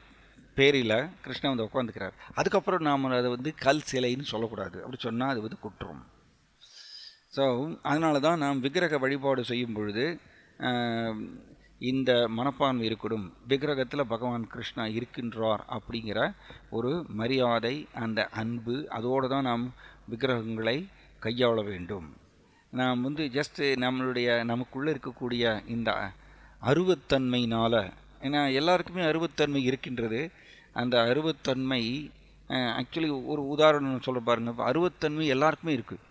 பேரில் கிருஷ்ணா வந்து உட்காந்துக்கிறார். அதுக்கப்புறம் நாம் அதை வந்து கல் சிலைன்னு சொல்லக்கூடாது. அப்படி சொன்னால் அது வந்து குற்றம். ஸோ அதனால தான் நாம் விக்கிரக வழிபாடு செய்யும் பொழுது இந்த மனப்பான்மை இருக்கணும். விக்கிரகத்தில் பகவான் கிருஷ்ணா இருக்கின்றார் அப்படிங்கிற ஒரு மரியாதை, அந்த அன்பு, அதோடு தான் நாம் விக்கிரகங்களை கையாள வேண்டும். நாம் வந்து ஜஸ்ட்டு நமக்குள்ளே இருக்கக்கூடிய இந்த அருவத்தன்மையினால், ஏன்னா எல்லாருக்குமே அருவத்தன்மை இருக்கின்றது. அந்த அருவத்தன்மை ஆக்சுவலி ஒரு உதாரணம் சொல்ல பாருங்கள். அருவத்தன்மை எல்லாருக்குமே இருக்குது.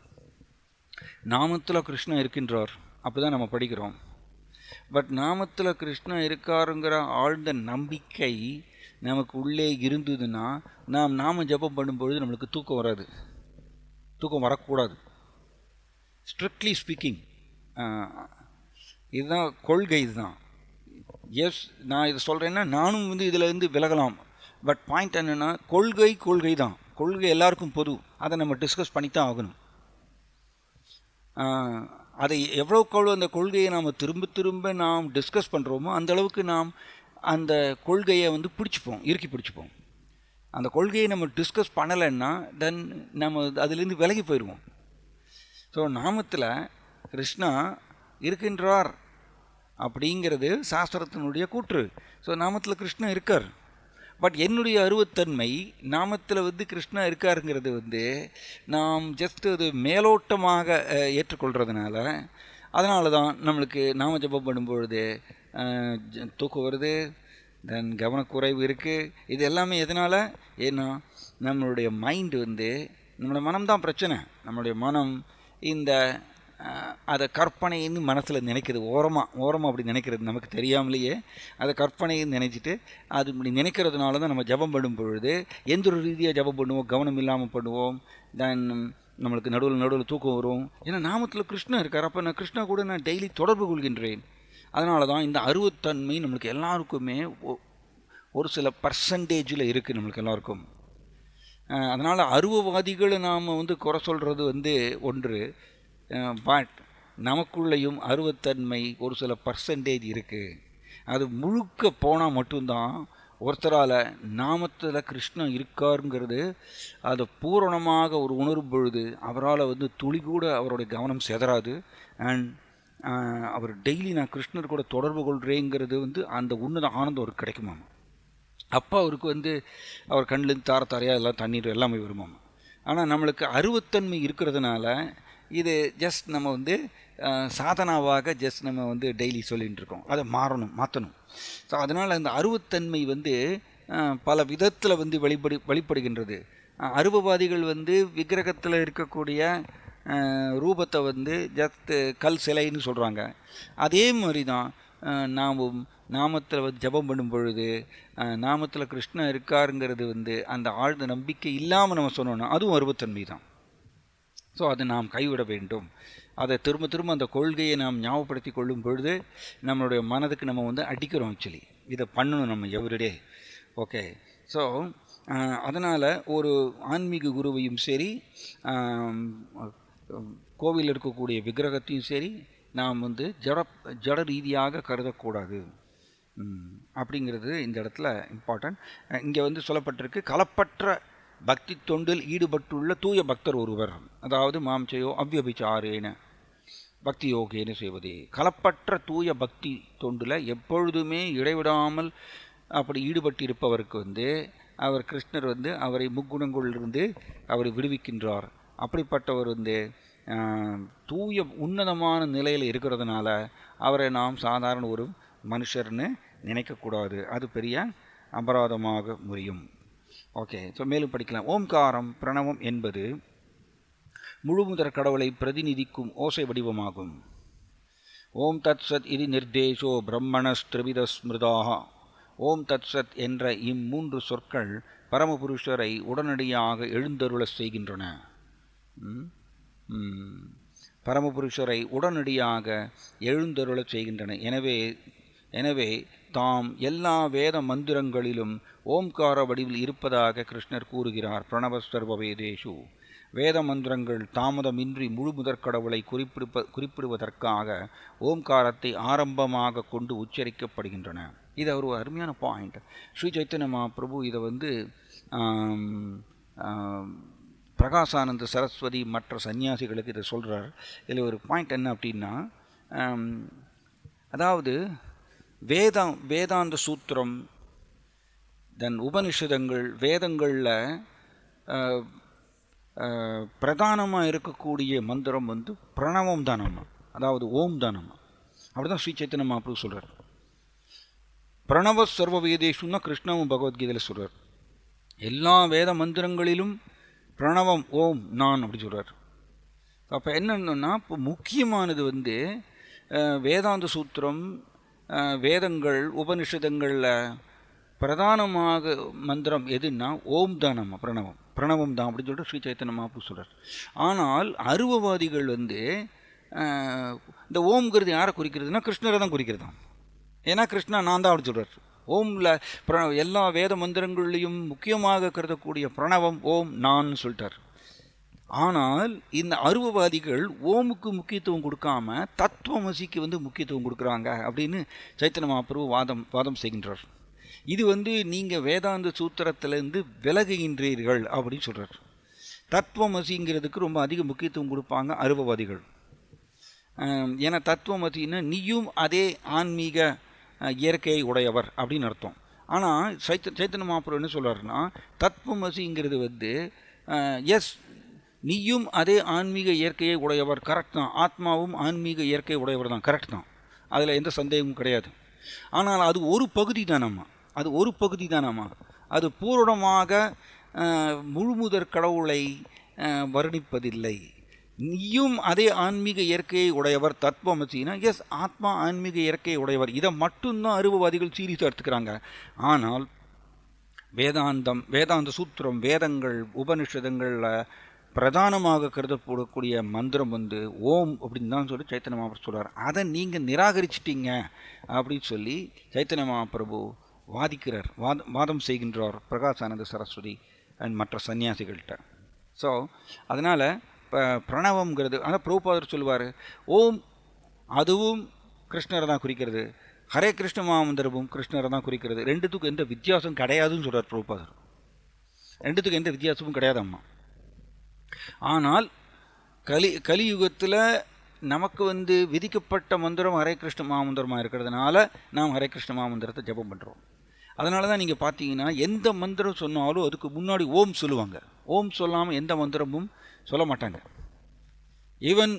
நாமத்தில் கிருஷ்ணா இருக்கின்றார் அப்படி தான் நம்ம படிக்கிறோம். பட் நாமத்தில் கிருஷ்ணா இருக்காருங்கிற ஆழ்ந்த நம்பிக்கை நமக்கு உள்ளே இருந்ததுன்னா நாம் நாம ஜபம் பண்ணும்பொழுது நம்மளுக்கு தூக்கம் வராது, தூக்கம் வரக்கூடாது. ஸ்ட்ரிக்ட்லி ஸ்பீக்கிங் இதுதான் கொள்கை. இதுதான். எஸ், நான் இதை சொல்கிறேன்னா நானும் வந்து இதில் இருந்து விலகலாம். பட் பாயிண்ட் என்னென்னா, கொள்கை தான். கொள்கை எல்லாருக்கும் பொது. அதை நம்ம டிஸ்கஸ் பண்ணித்தான் ஆகணும். அதை எவ்வளோக்கு அந்த கொள்கையை நாம் திரும்ப நாம் டிஸ்கஸ் பண்ணுறோமோ அந்த அளவுக்கு நாம் அந்த கொள்கையை வந்து இறுக்கி பிடிச்சிப்போம். அந்த கொள்கையை நம்ம டிஸ்கஸ் பண்ணலைன்னா தென் நம்ம அதுலேருந்து விலகி போயிடுவோம். ஸோ நாமத்தில் கிருஷ்ணா இருக்கின்றார் அப்படிங்கிறது சாஸ்திரத்தினுடைய கூற்று. ஸோ நாமத்தில் கிருஷ்ணா இருக்கார். பட் என்னுடைய அருவத்தன்மை நாமத்தில் வந்து கிருஷ்ணா இருக்காருங்கிறது வந்து நாம் ஜஸ்ட் அது மேலோட்டமாக ஏற்றுக்கொள்கிறதுனால, அதனால தான் நம்மளுக்கு நாம ஜபம் பண்ணும்பொழுது தூக்கம் வருது, தென் கவனக்குறைவு இருக்குது. இது எல்லாமே எதனால்? ஏன்னா நம்மளுடைய மைண்டு வந்து, நம்மளோட மனம்தான் பிரச்சனை. நம்மளுடைய மனம் இந்த அதை கற்பனைன்னு மனசில் நினைக்கிறது, ஓரமாக அப்படி நினைக்கிறது, நமக்கு தெரியாமலேயே அதை கற்பனைன்னு நினைச்சிட்டு அது இப்படி நினைக்கிறதுனால தான் நம்ம ஜபம் பண்ணும் பொழுது எந்த ஒரு ரீதியாக ஜபம் பண்ணுவோம், கவனம் இல்லாமல் பண்ணுவோம். தென் நம்மளுக்கு நடுவில் தூக்கம் வரும். ஏன்னா நாமத்தில் கிருஷ்ணா இருக்கார். அப்போ நான் கிருஷ்ணா கூட நான் டெய்லி தொடர்பு கொள்கின்றேன். அதனால தான் இந்த அருவத்தன்மை நம்மளுக்கு எல்லாருக்குமே ஒரு சில பர்சன்டேஜில் இருக்குது, நம்மளுக்கு எல்லாருக்கும். அதனால் அருவவாதிகளை நாம் வந்து குறை சொல்கிறது வந்து ஒன்று. பட் நமக்குள்ளேயும் அருவத்தன்மை ஒரு சில பர்சன்டேஜ் இருக்குது. அது முழுக்க போனால் மட்டும்தான் ஒருத்தரால் நாமத்தில் கிருஷ்ணன் இருக்காருங்கிறது அதை பூரணமாக ஒரு உணரும் பொழுது அவரால் துளி கூட அவருடைய கவனம் செதறாது. அண்ட் அவர் டெய்லி நான் கிருஷ்ணர் கூட தொடர்பு கொள்கிறேங்கிறது அந்த உன்னத ஆனந்தம் அவருக்கு கிடைக்குமாம். அப்போ அவருக்கு அவர் கண்ணிலேருந்து தார தாரையாக எல்லாம் தண்ணீர் எல்லாமே வருமாம். ஆனால் நம்மளுக்கு அருவத்தன்மை இருக்கிறதுனால இது ஜஸ்ட் நம்ம சாதனாவாக ஜஸ்ட் நம்ம டெய்லி சொல்லிகிட்டு இருக்கோம். அதை மாற்றணும். ஸோ அதனால் அந்த அருவத்தன்மை பல விதத்தில் வெளிப்படுகின்றது. அருவவாதிகள் விக்கிரகத்தில் இருக்கக்கூடிய ரூபத்தை ஜஸ்ட் கல் சிலைன்னு சொல்கிறாங்க. அதே மாதிரி தான் நாமும் நாமத்தில் ஜபம் பண்ணும் பொழுது நாமத்தில் கிருஷ்ணன் இருக்காருங்கிறது அந்த ஆழ்ந்த நம்பிக்கை இல்லாமல் நம்ம சொன்னோன்னா அதுவும் அருவத்தன்மை தான். ஸோ அதை நாம் கைவிட வேண்டும். அதை திரும்ப திரும்ப அந்த கொள்கையை நாம் ஞாபகப்படுத்தி கொள்ளும் பொழுது நம்மளுடைய மனதுக்கு நம்ம அடிக்கிறோம். ஆக்சுவலி இதை பண்ணணும் நம்ம எவ்ரிடே. ஓகே. ஸோ அதனால் ஒரு ஆன்மீக குருவையும் சரி கோவிலில் இருக்கக்கூடிய விக்கிரகத்தையும் சரி நாம் ஜட ரீதியாக கருதக்கூடாது அப்படிங்கிறது இந்த இடத்துல இம்பார்ட்டன்ட். இங்கே சொல்லப்பட்டிருக்கு, களப்பற்ற பக்தி தொண்டில் ஈடுபட்டுள்ள தூய பக்தர் ஒருவர், அதாவது மாம்சையோ அவ்யபிச்சாரேன பக்தி யோகேன்னு செய்வதே. களப்பற்ற தூய பக்தி தொண்டில் எப்பொழுதுமே இடைவிடாமல் அப்படி ஈடுபட்டு இருப்பவருக்கு அவர் கிருஷ்ணர் அவரை முக்குணங்களிலிருந்து அவரை விடுவிக்கின்றார். அப்படிப்பட்டவர் தூய உன்னதமான நிலையில் இருக்கிறதுனால அவரை நாம் சாதாரண ஒரு மனுஷர்னு நினைக்கக்கூடாது. அது பெரிய அபராதமாக முடியும். ஓகே. ஸோ மேலும் படிக்கலாம். ஓம்காரம் பிரணவம் என்பது முழுமுதற் கடவுளை பிரதிநிதிக்கும் ஓசை வடிவமாகும். ஓம் தத் சத் இது நிர்தேசோ பிரம்மணஸ்திரிவித ஸ்மிருதாக. ஓம் தத் சத் என்ற இம்மூன்று சொற்கள் பரமபுருஷரை உடனடியாக எழுந்தருள செய்கின்றன. பரமபுருஷரை உடனடியாக எழுந்தருள செய்கின்றன. எனவே தாம் எல்லா வேத மந்திரங்களிலும் ஓம்கார வடிவில் இருப்பதாக கிருஷ்ணர் கூறுகிறார். பிரணவ சர்வ வேதேஷு. வேத மந்திரங்கள் தாமதமின்றி முழு முதற்கடவுளை குறிப்பிடுவதற்காக ஓம்காரத்தை ஆரம்பமாக கொண்டு உச்சரிக்கப்படுகின்றன. இது ஒரு அருமையான பாயிண்ட். ஸ்ரீ சைத்தன்ய மகாபிரபு இதை பிரகாசானந்த சரஸ்வதி மற்ற சன்னியாசிகளுக்கு இதை சொல்கிறார். இதில் ஒரு பாயிண்ட் என்ன அப்படின்னா, அதாவது வேதாந்த சூத்திரம் தென் உபனிஷதங்கள் வேதங்களில் பிரதானமாக இருக்கக்கூடிய மந்திரம் பிரணவம் தானம்மா, அதாவது ஓம் தானம்மா. அப்படி தான் ஸ்ரீ சைத்தன்ய மகாபிரபு சொல்கிறார். பிரணவ சர்வ வேதேஷுன்னா கிருஷ்ணவும் பகவத்கீதையில் சொல்கிறார். எல்லா வேத மந்திரங்களிலும் பிரணவம் ஓம் நான் அப்படி சொல்கிறார். அப்போ என்னன்னா, இப்போ முக்கியமானது வேதாந்த சூத்திரம் வேதங்கள் உபனிஷதங்களில் பிரதானமாக மந்திரம் எதுன்னா ஓம் தான். நம்ம பிரணவம் தான் அப்படின்னு சொல்லிட்டு ஸ்ரீ சைத்தன்ய மகாபிரபு சொல்கிறார். ஆனால் அருவவாதிகள் இந்த ஓம்ங்கிறது யாரை குறிக்கிறதுனா கிருஷ்ணரை தான் குறிக்கிறதான். ஏன்னா கிருஷ்ணா நான் தான் அப்படி சொல்கிறார். ஓமில் எல்லா வேத மந்திரங்கள்லையும் முக்கியமாக கருதக்கூடிய பிரணவம் ஓம் நான் சொல்லிட்டார். ஆனால் இந்த அருவவாதிகள் ஓமுக்கு முக்கியத்துவம் கொடுக்காம தத்துவமசிக்கு முக்கியத்துவம் கொடுக்குறாங்க அப்படின்னு சைத்தன்ய மகாபிரபு வாதம் செய்கின்றார். இது நீங்கள் வேதாந்த சூத்திரத்திலேருந்து விலகுகின்றீர்கள் அப்படின்னு சொல்கிறார். தத்துவமசிங்கிறதுக்கு ரொம்ப அதிக முக்கியத்துவம் கொடுப்பாங்க அருவவாதிகள். ஏன்னா தத்துவமசின்னா நீயும் அதே ஆன்மீக இயற்கையை உடையவர் அப்படின்னு அர்த்தம். ஆனால் சைத்தன்ய மகாபிரபு என்ன சொல்கிறாருன்னா, தத்துவமசிங்கிறது எஸ் நீயும் அதே ஆன்மீக இயற்கையை உடையவர், கரெக்ட் தான். ஆத்மாவும் ஆன்மீக இயற்கை உடையவர் தான், கரெக்ட் தான். அதில் எந்த சந்தேகமும் கிடையாது. ஆனால் அது ஒரு பகுதி தானம்மா. அது பூரணமாக முழுமுதற் கடவுளை வர்ணிப்பதில்லை. நீயும் அதே ஆன்மீக இயற்கையை உடையவர் தத்துவமசினா எஸ் ஆத்மா ஆன்மீக இயற்கையை உடையவர். இதை மட்டும்தான் அருவவாதிகள் சீரியஸாக எடுத்துக்கிறாங்க. ஆனால் வேதாந்த சூத்திரம் வேதங்கள் உபனிஷதங்களில் பிரதானமாக கருதப்படக்கூடிய மந்திரம் ஓம் அப்படின்னு தான் சொல்லி சைத்தன்ய மகாபிரபு சொல்கிறார். அதை நீங்கள் நிராகரிச்சிட்டீங்க அப்படின்னு சொல்லி சைத்தன்ய மகாபிரபு வாதம் செய்கின்றார் பிரகாசானந்த சரஸ்வதி அண்ட் மற்ற சன்னியாசிகள்கிட்ட. ஸோ அதனால் இப்போ பிரணவம்ங்கிறது, ஆனால் பிரபுபாதர் சொல்லுவார் ஓம் அதுவும் கிருஷ்ணரை தான் குறிக்கிறது, ஹரே கிருஷ்ண மகாமந்திரமும் கிருஷ்ணரை தான் குறிக்கிறது. ரெண்டுத்துக்கும் எந்த வித்தியாசம் கிடையாதுன்னு சொல்கிறார் பிரபுபாதர். ரெண்டுத்துக்கும் எந்த வித்தியாசமும் கிடையாது அம்மா. ஆனால் கலியுகத்தில் நமக்கு விதிக்கப்பட்ட மந்திரம் ஹரே கிருஷ்ண மகாமந்திரமாக இருக்கிறதுனால நாம் ஹரே கிருஷ்ண மகாமந்திரத்தை ஜபம் பண்ணுறோம். அதனால தான் நீங்கள் பார்த்தீங்கன்னா எந்த மந்திரம் சொன்னாலும் அதுக்கு முன்னாடி ஓம் சொல்லுவாங்க. ஓம் சொல்லாமல் எந்த மந்திரமும் சொல்ல மாட்டாங்க. ஈவன்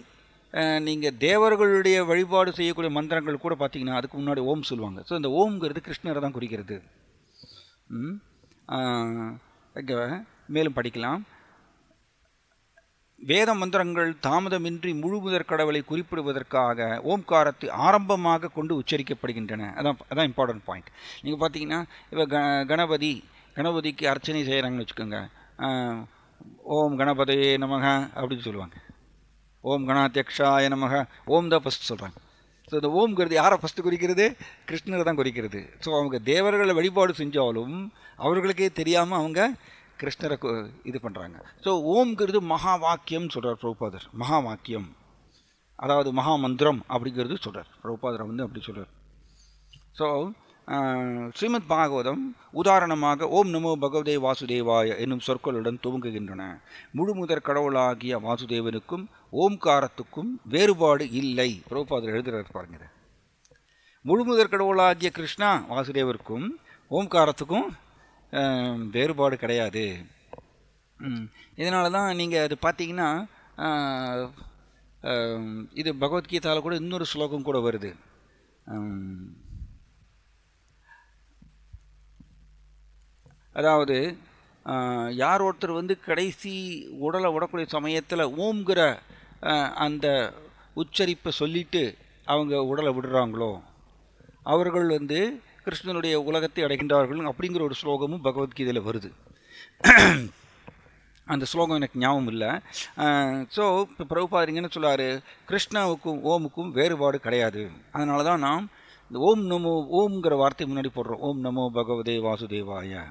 நீங்கள் தேவர்களுடைய வழிபாடு செய்யக்கூடிய மந்திரங்கள் கூட பார்த்தீங்கன்னா அதுக்கு முன்னாடி ஓம் சொல்லுவாங்க. ஸோ இந்த ஓம்ங்கிறது கிருஷ்ணரை தான் குறிக்கிறது. இங்கே மேலும் படிக்கலாம். வேத மந்திரங்கள் தாமதமின்றி முழு முதற் கடவுளை குறிப்பிடுவதற்காக ஓம்காரத்தை ஆரம்பமாக கொண்டு உச்சரிக்கப்படுகின்றன. அதான் இம்பார்ட்டன்ட் பாயிண்ட். நீங்கள் பார்த்தீங்கன்னா இப்போ கணபதிக்கு அர்ச்சனை செய்கிறாங்கன்னு வச்சுக்கோங்க. ஓம் கணபதியே நமக அப்படின்னு சொல்லுவாங்க. ஓம் கணாத்தியக்ஷாய நமக, ஓம் தான் ஃபஸ்ட் சொல்கிறாங்க. ஸோ இந்த ஓம்ங்கிறது யாரை ஃபஸ்ட்டு குறிக்கிறது? கிருஷ்ணரை தான் குறிக்கிறது. ஸோ அவங்க தேவர்களை வழிபாடு செஞ்சாலும் அவர்களுக்கே தெரியாமல் அவங்க கிருஷ்ணரை இது பண்ணுறாங்க. ஸோ ஓம்ங்கிறது மகா வாக்கியம் சொல்கிறார் பிரபுபாதர். மகா வாக்கியம் அதாவது மகா மந்திரம் அப்படிங்கிறது சொல்கிறார் பிரபுபாதர் அப்படி சொல்கிறார். ஸோ ஸ்ரீமத் பாகவதம் உதாரணமாக ஓம் நமோ பகவதே வாசுதேவாய என்னும் சொற்களுடன் துவங்குகின்றன. முழு முதற் கடவுளாகிய வாசுதேவனுக்கும் ஓம்காரத்துக்கும் வேறுபாடு இல்லை. பிரபுபாதர் எழுதுகிறார் பாருங்க. முழு முதற் கடவுளாகிய கிருஷ்ணா வாசுதேவருக்கும் ஓம்காரத்துக்கும் வேறுபாடு கிடையாது. இதனால தான் நீங்கள் அது பார்த்தீங்கன்னா இது பகவத்கீதாவில் கூட இன்னொரு ஸ்லோகம் கூட வருது. அதாவது யார் ஒருத்தர் கடைசி உடலை விடக்கூடிய சமயத்தில் ஓம்கிற அந்த உச்சரிப்பை சொல்லிட்டு அவங்க உடலை விடுறாங்களோ அவர்கள் கிருஷ்ணனுடைய உலகத்தை அடைகின்றார்கள் அப்படிங்கிற ஒரு ஸ்லோகமும் பகவத்கீதையில் வருது. அந்த ஸ்லோகம் எனக்கு ஞாபகம் இல்லை. ஸோ இப்போ பிரபுபாதர் என்ன சொல்கிறாரு? கிருஷ்ணாவுக்கும் ஓமுக்கும் வேறுபாடு கிடையாது. அதனால தான் நாம் இந்த ஓம் நமோ ஓம்ங்கிற வார்த்தை முன்னாடி போடுறோம். ஓம் நமோ பகவதே வாசுதேவாய.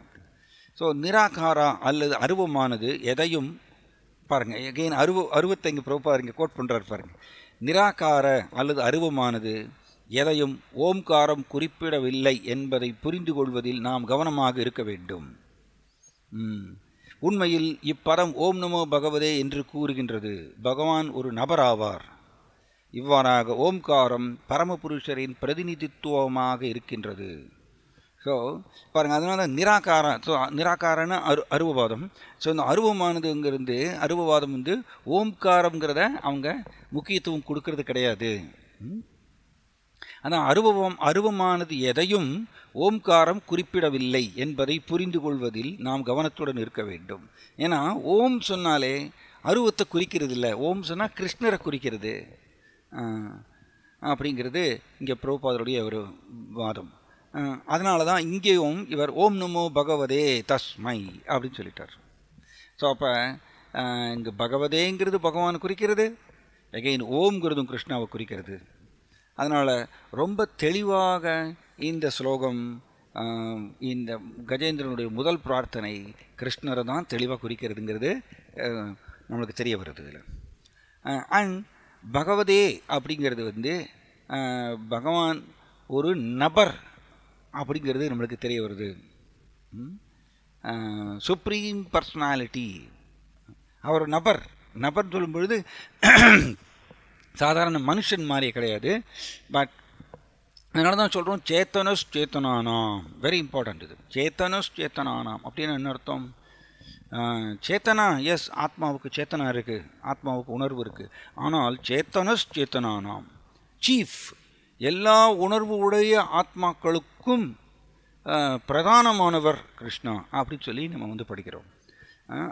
ஸோ நிராகாரா அல்லது அருவமானது எதையும் பாருங்கள். எகைன் அருவத்தை இங்கே பிரபுபாதர் இங்கே கோட் பண்ணுறாரு பாருங்கள். நிராகார அல்லது அருவமானது எதையும் ஓம்காரம் குறிப்பிடவில்லை என்பதை புரிந்து கொள்வதில் நாம் கவனமாக இருக்க வேண்டும். உண்மையில் இப்பதம் ஓம் நமோ பகவதே என்று கூறுகின்றது. பகவான் ஒரு நபர் ஆவார். இவ்வாறாக ஓம்காரம் பரமபுருஷரின் பிரதிநிதித்துவமாக இருக்கின்றது. ஸோ பாருங்கள், அதனால நிராகாரம். ஸோ நிராகாரன்னு அருவவாதம். ஸோ இந்த அருவமானதுங்கிறது அருவவாதம் ஓம்காரங்கிறத அவங்க முக்கியத்துவம் கொடுக்கறது கிடையாது. அதான் அருவமானது எதையும் ஓம்காரம் குறிப்பிடவில்லை என்பதை புரிந்து கொள்வதில் நாம் கவனத்துடன் இருக்க வேண்டும். ஏன்னா ஓம் சொன்னாலே அருவத்தை குறிக்கிறது இல்லை. ஓம் சொன்னால் கிருஷ்ணரை குறிக்கிறது அப்படிங்கிறது இங்கே பிரபுபாதருடைய ஒரு வாதம். அதனால தான் இங்கேயும் இவர் ஓம் நமோ பகவதே தஸ்மை அப்படின்னு சொல்லிட்டார். ஸோ அப்போ இங்கே பகவதேங்கிறது பகவான் குறிக்கிறது, எகைன் ஓம்ங்கிறதும் கிருஷ்ணாவை குறிக்கிறது. அதனால் ரொம்ப தெளிவாக இந்த ஸ்லோகம், இந்த கஜேந்திரனுடைய முதல் பிரார்த்தனை கிருஷ்ணரை தான் தெளிவாக குறிக்கிறதுங்கிறது நம்மளுக்கு தெரிய வருது இதில். அண்ட் பகவதே அப்படிங்கிறது பகவான் ஒரு நபர் அப்படிங்கிறது நம்மளுக்கு தெரிய வருது. சுப்ரீம் பர்சனாலிட்டி, அவர் நபர் சொல்லும் பொழுது சாதாரண மனுஷன் மாதிரியே கிடையாது. பட் அதனால தான் சொல்கிறோம் சேத்தனஸ் சேத்தனானாம். வெரி இம்பார்ட்டண்ட் இது. சேத்தனஸ் சேத்தனானாம் அப்படின்னு என்ன அர்த்தம்? சேத்தனா, எஸ், ஆத்மாவுக்கு சேத்தனா இருக்குது, ஆத்மாவுக்கு உணர்வு இருக்குது. ஆனால் சேத்தனஸ் சேத்தனானாம், சீஃப், எல்லா உணர்வு உடைய ஆத்மாக்களுக்கும் பிரதானமானவர் கிருஷ்ணா அப்படின்னு சொல்லி நம்ம படிக்கிறோம்.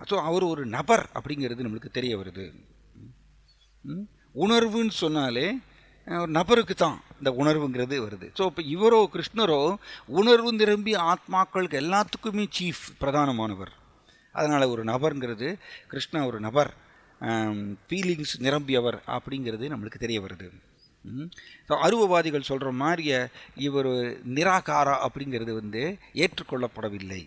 ஸோ அவர் ஒரு நபர் அப்படிங்கிறது நம்மளுக்கு தெரிய வருது. உணர்வுன்னு சொன்னாலே ஒரு நபருக்கு தான் இந்த உணர்வுங்கிறது வருது. ஸோ இப்போ இவரோ கிருஷ்ணரோ உணர்வு நிரம்பி ஆத்மாக்களுக்கு எல்லாத்துக்குமே சீஃப், பிரதானமானவர். அதனால் ஒரு நபருங்கிறது கிருஷ்ணா ஒரு நபர், ஃபீலிங்ஸ் நிரம்பியவர் அப்படிங்கிறது நம்மளுக்கு தெரிய வருது. ஸோ அருவவாதிகள் சொல்கிற மாதிரியே இவர் நிராகாரா அப்படிங்கிறது ஏற்றுக்கொள்ளப்படவில்லை.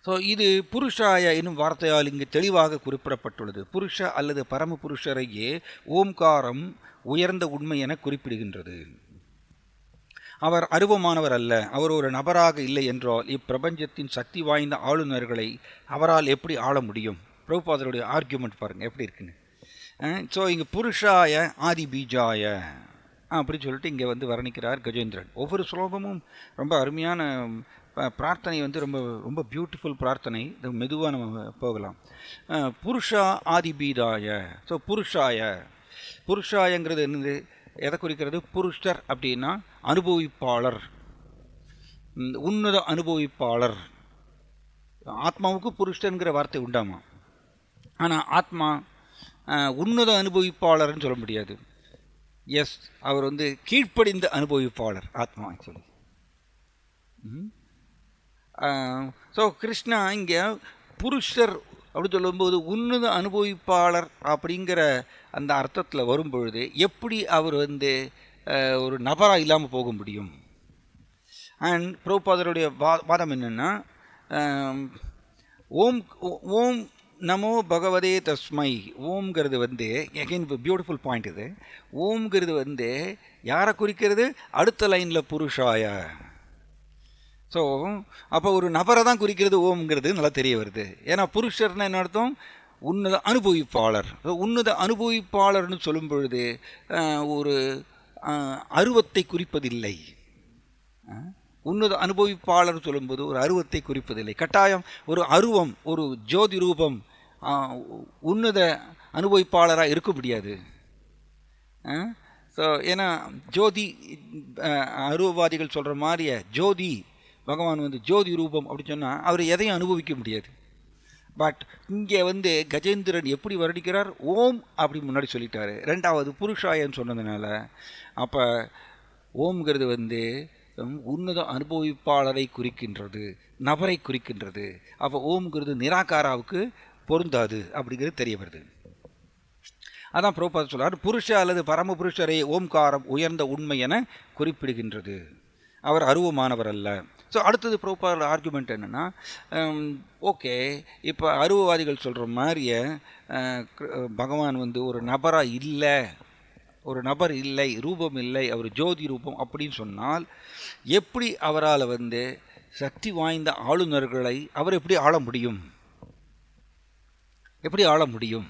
ஸோ இது புருஷாய என்னும் வார்த்தையால் இங்கு தெளிவாக குறிப்பிடப்பட்டுள்ளது. புருஷ அல்லது பரம புருஷரையே ஓம்காரம் உயர்ந்த உண்மை என குறிப்பிடுகின்றது. அவர் அருவமானவர் அல்ல, அவர் ஒரு நபராக இல்லை என்றால் இப்பிரபஞ்சத்தின் சக்தி வாய்ந்த ஆளுநர்களை அவரால் எப்படி ஆள முடியும்? பிரபுபாதருடைய ஆர்கியூமெண்ட் பாருங்கள் எப்படி இருக்குன்னு. ஸோ இங்கே புருஷாய ஆதி பீஜாய அப்படின்னு சொல்லிட்டு இங்கே வந்து வர்ணிக்கிறார் கஜேந்திரன். ஒவ்வொரு ஸ்லோகமும் ரொம்ப அருமையான பிரார்த்தனை, வந்து ரொம்ப ரொம்ப பியூட்டிஃபுல் பிரார்த்தனை. இது மெதுவாக நம்ம போகலாம். புருஷா ஆதி பீதாய. ஸோ புருஷாயங்கிறது என்னது, எதை குறிக்கிறது? புருஷர் அப்படின்னா அனுபவிப்பாளர், உன்னத அனுபவிப்பாளர். ஆத்மாவுக்கு புருஷன்கிற வார்த்தை உண்டாமா? ஆனால் ஆத்மா உன்னத அனுபவிப்பாளர்னு சொல்ல முடியாது. எஸ், அவர் வந்து கீழ்ப்படிந்த அனுபவிப்பாளர் ஆத்மா ஆக்சுவலி. ஸோ கிருஷ்ணா இங்கே புருஷர் அப்படி சொல்லும்போது உன்னத அனுபவிப்பாளர் அப்படிங்கிற அந்த அர்த்தத்தில் வரும்பொழுது எப்படி அவர் வந்து ஒரு நபராக இல்லாமல் போக முடியும்? அண்ட் பிரபுபாதருடைய வாதம் என்னென்னா, ஓம் ஓம் நமோ பகவதே தஸ்மை. ஓம்ங்கிறது வந்து எகைன் பியூட்டிஃபுல் பாயிண்ட் இது. ஓம்ங்கிறது வந்து யாரை குறிக்கிறது? அடுத்த லைனில் புருஷாய. ஸோ அப்போ ஒரு நபரை தான் குறிக்கிறது ஓம்ங்கிறது நல்லா தெரிய வருது. ஏன்னா புருஷர்னா என்ன அர்த்தம்? உன்னத அனுபவிப்பாளர். உன்னத அனுபவிப்பாளர்னு சொல்லும் பொழுது ஒரு அருவத்தை குறிப்பதில்லை. உன்னத அனுபவிப்பாளர் சொல்லும்போது ஒரு அருவத்தை குறிப்பதில்லை. கட்டாயம் ஒரு அருவம், ஒரு ஜோதி ரூபம் உன்னத அனுபவிப்பாளராக இருக்க முடியாது. ஸோ ஏன்னா ஜோதி அருவவாதிகள் சொல்கிற மாதிரியே ஜோதி பகவான் வந்து ஜோதி ரூபம் அப்படின்னு சொன்னால் அவர் எதையும் அனுபவிக்க முடியாது. பட் இங்கே வந்து கஜேந்திரன் எப்படி வர்ணிக்கிறார்? ஓம் அப்படி முன்னாடி சொல்லிட்டாரு. ரெண்டாவது புருஷாயன்னு சொன்னதுனால அப்போ ஓம்ங்கிறது வந்து உன்னத அனுபவிப்பாளரை குறிக்கின்றது, நபரை குறிக்கின்றது. அப்போ ஓம்ங்கிறது நிராகாராவுக்கு பொருந்தாது அப்படிங்கிறது தெரிய வருது. அதான் பிரபுபாதர் சொல்றார், புருஷ அல்லது பரமபுருஷரை ஓம்காரம் உயர்ந்த உண்மை என குறிப்பிடுகின்றது, அவர் அருவமானவர் அல்ல. ஸோ அடுத்தது பிரபுபாதர் ஆர்குமெண்ட் என்னென்னா, ஓகே இப்போ அருவவாதிகள் சொல்கிற மாதிரியே பகவான் வந்து ஒரு நபராக இல்லை, ஒரு நபர் இல்லை, ரூபம் இல்லை, அவர் ஜோதி ரூபம் அப்படின்னு சொன்னால் எப்படி அவரால் வந்து சக்தி வாய்ந்த ஆளுநர்களை அவர் எப்படி ஆள முடியும்? எப்படி ஆள முடியும்?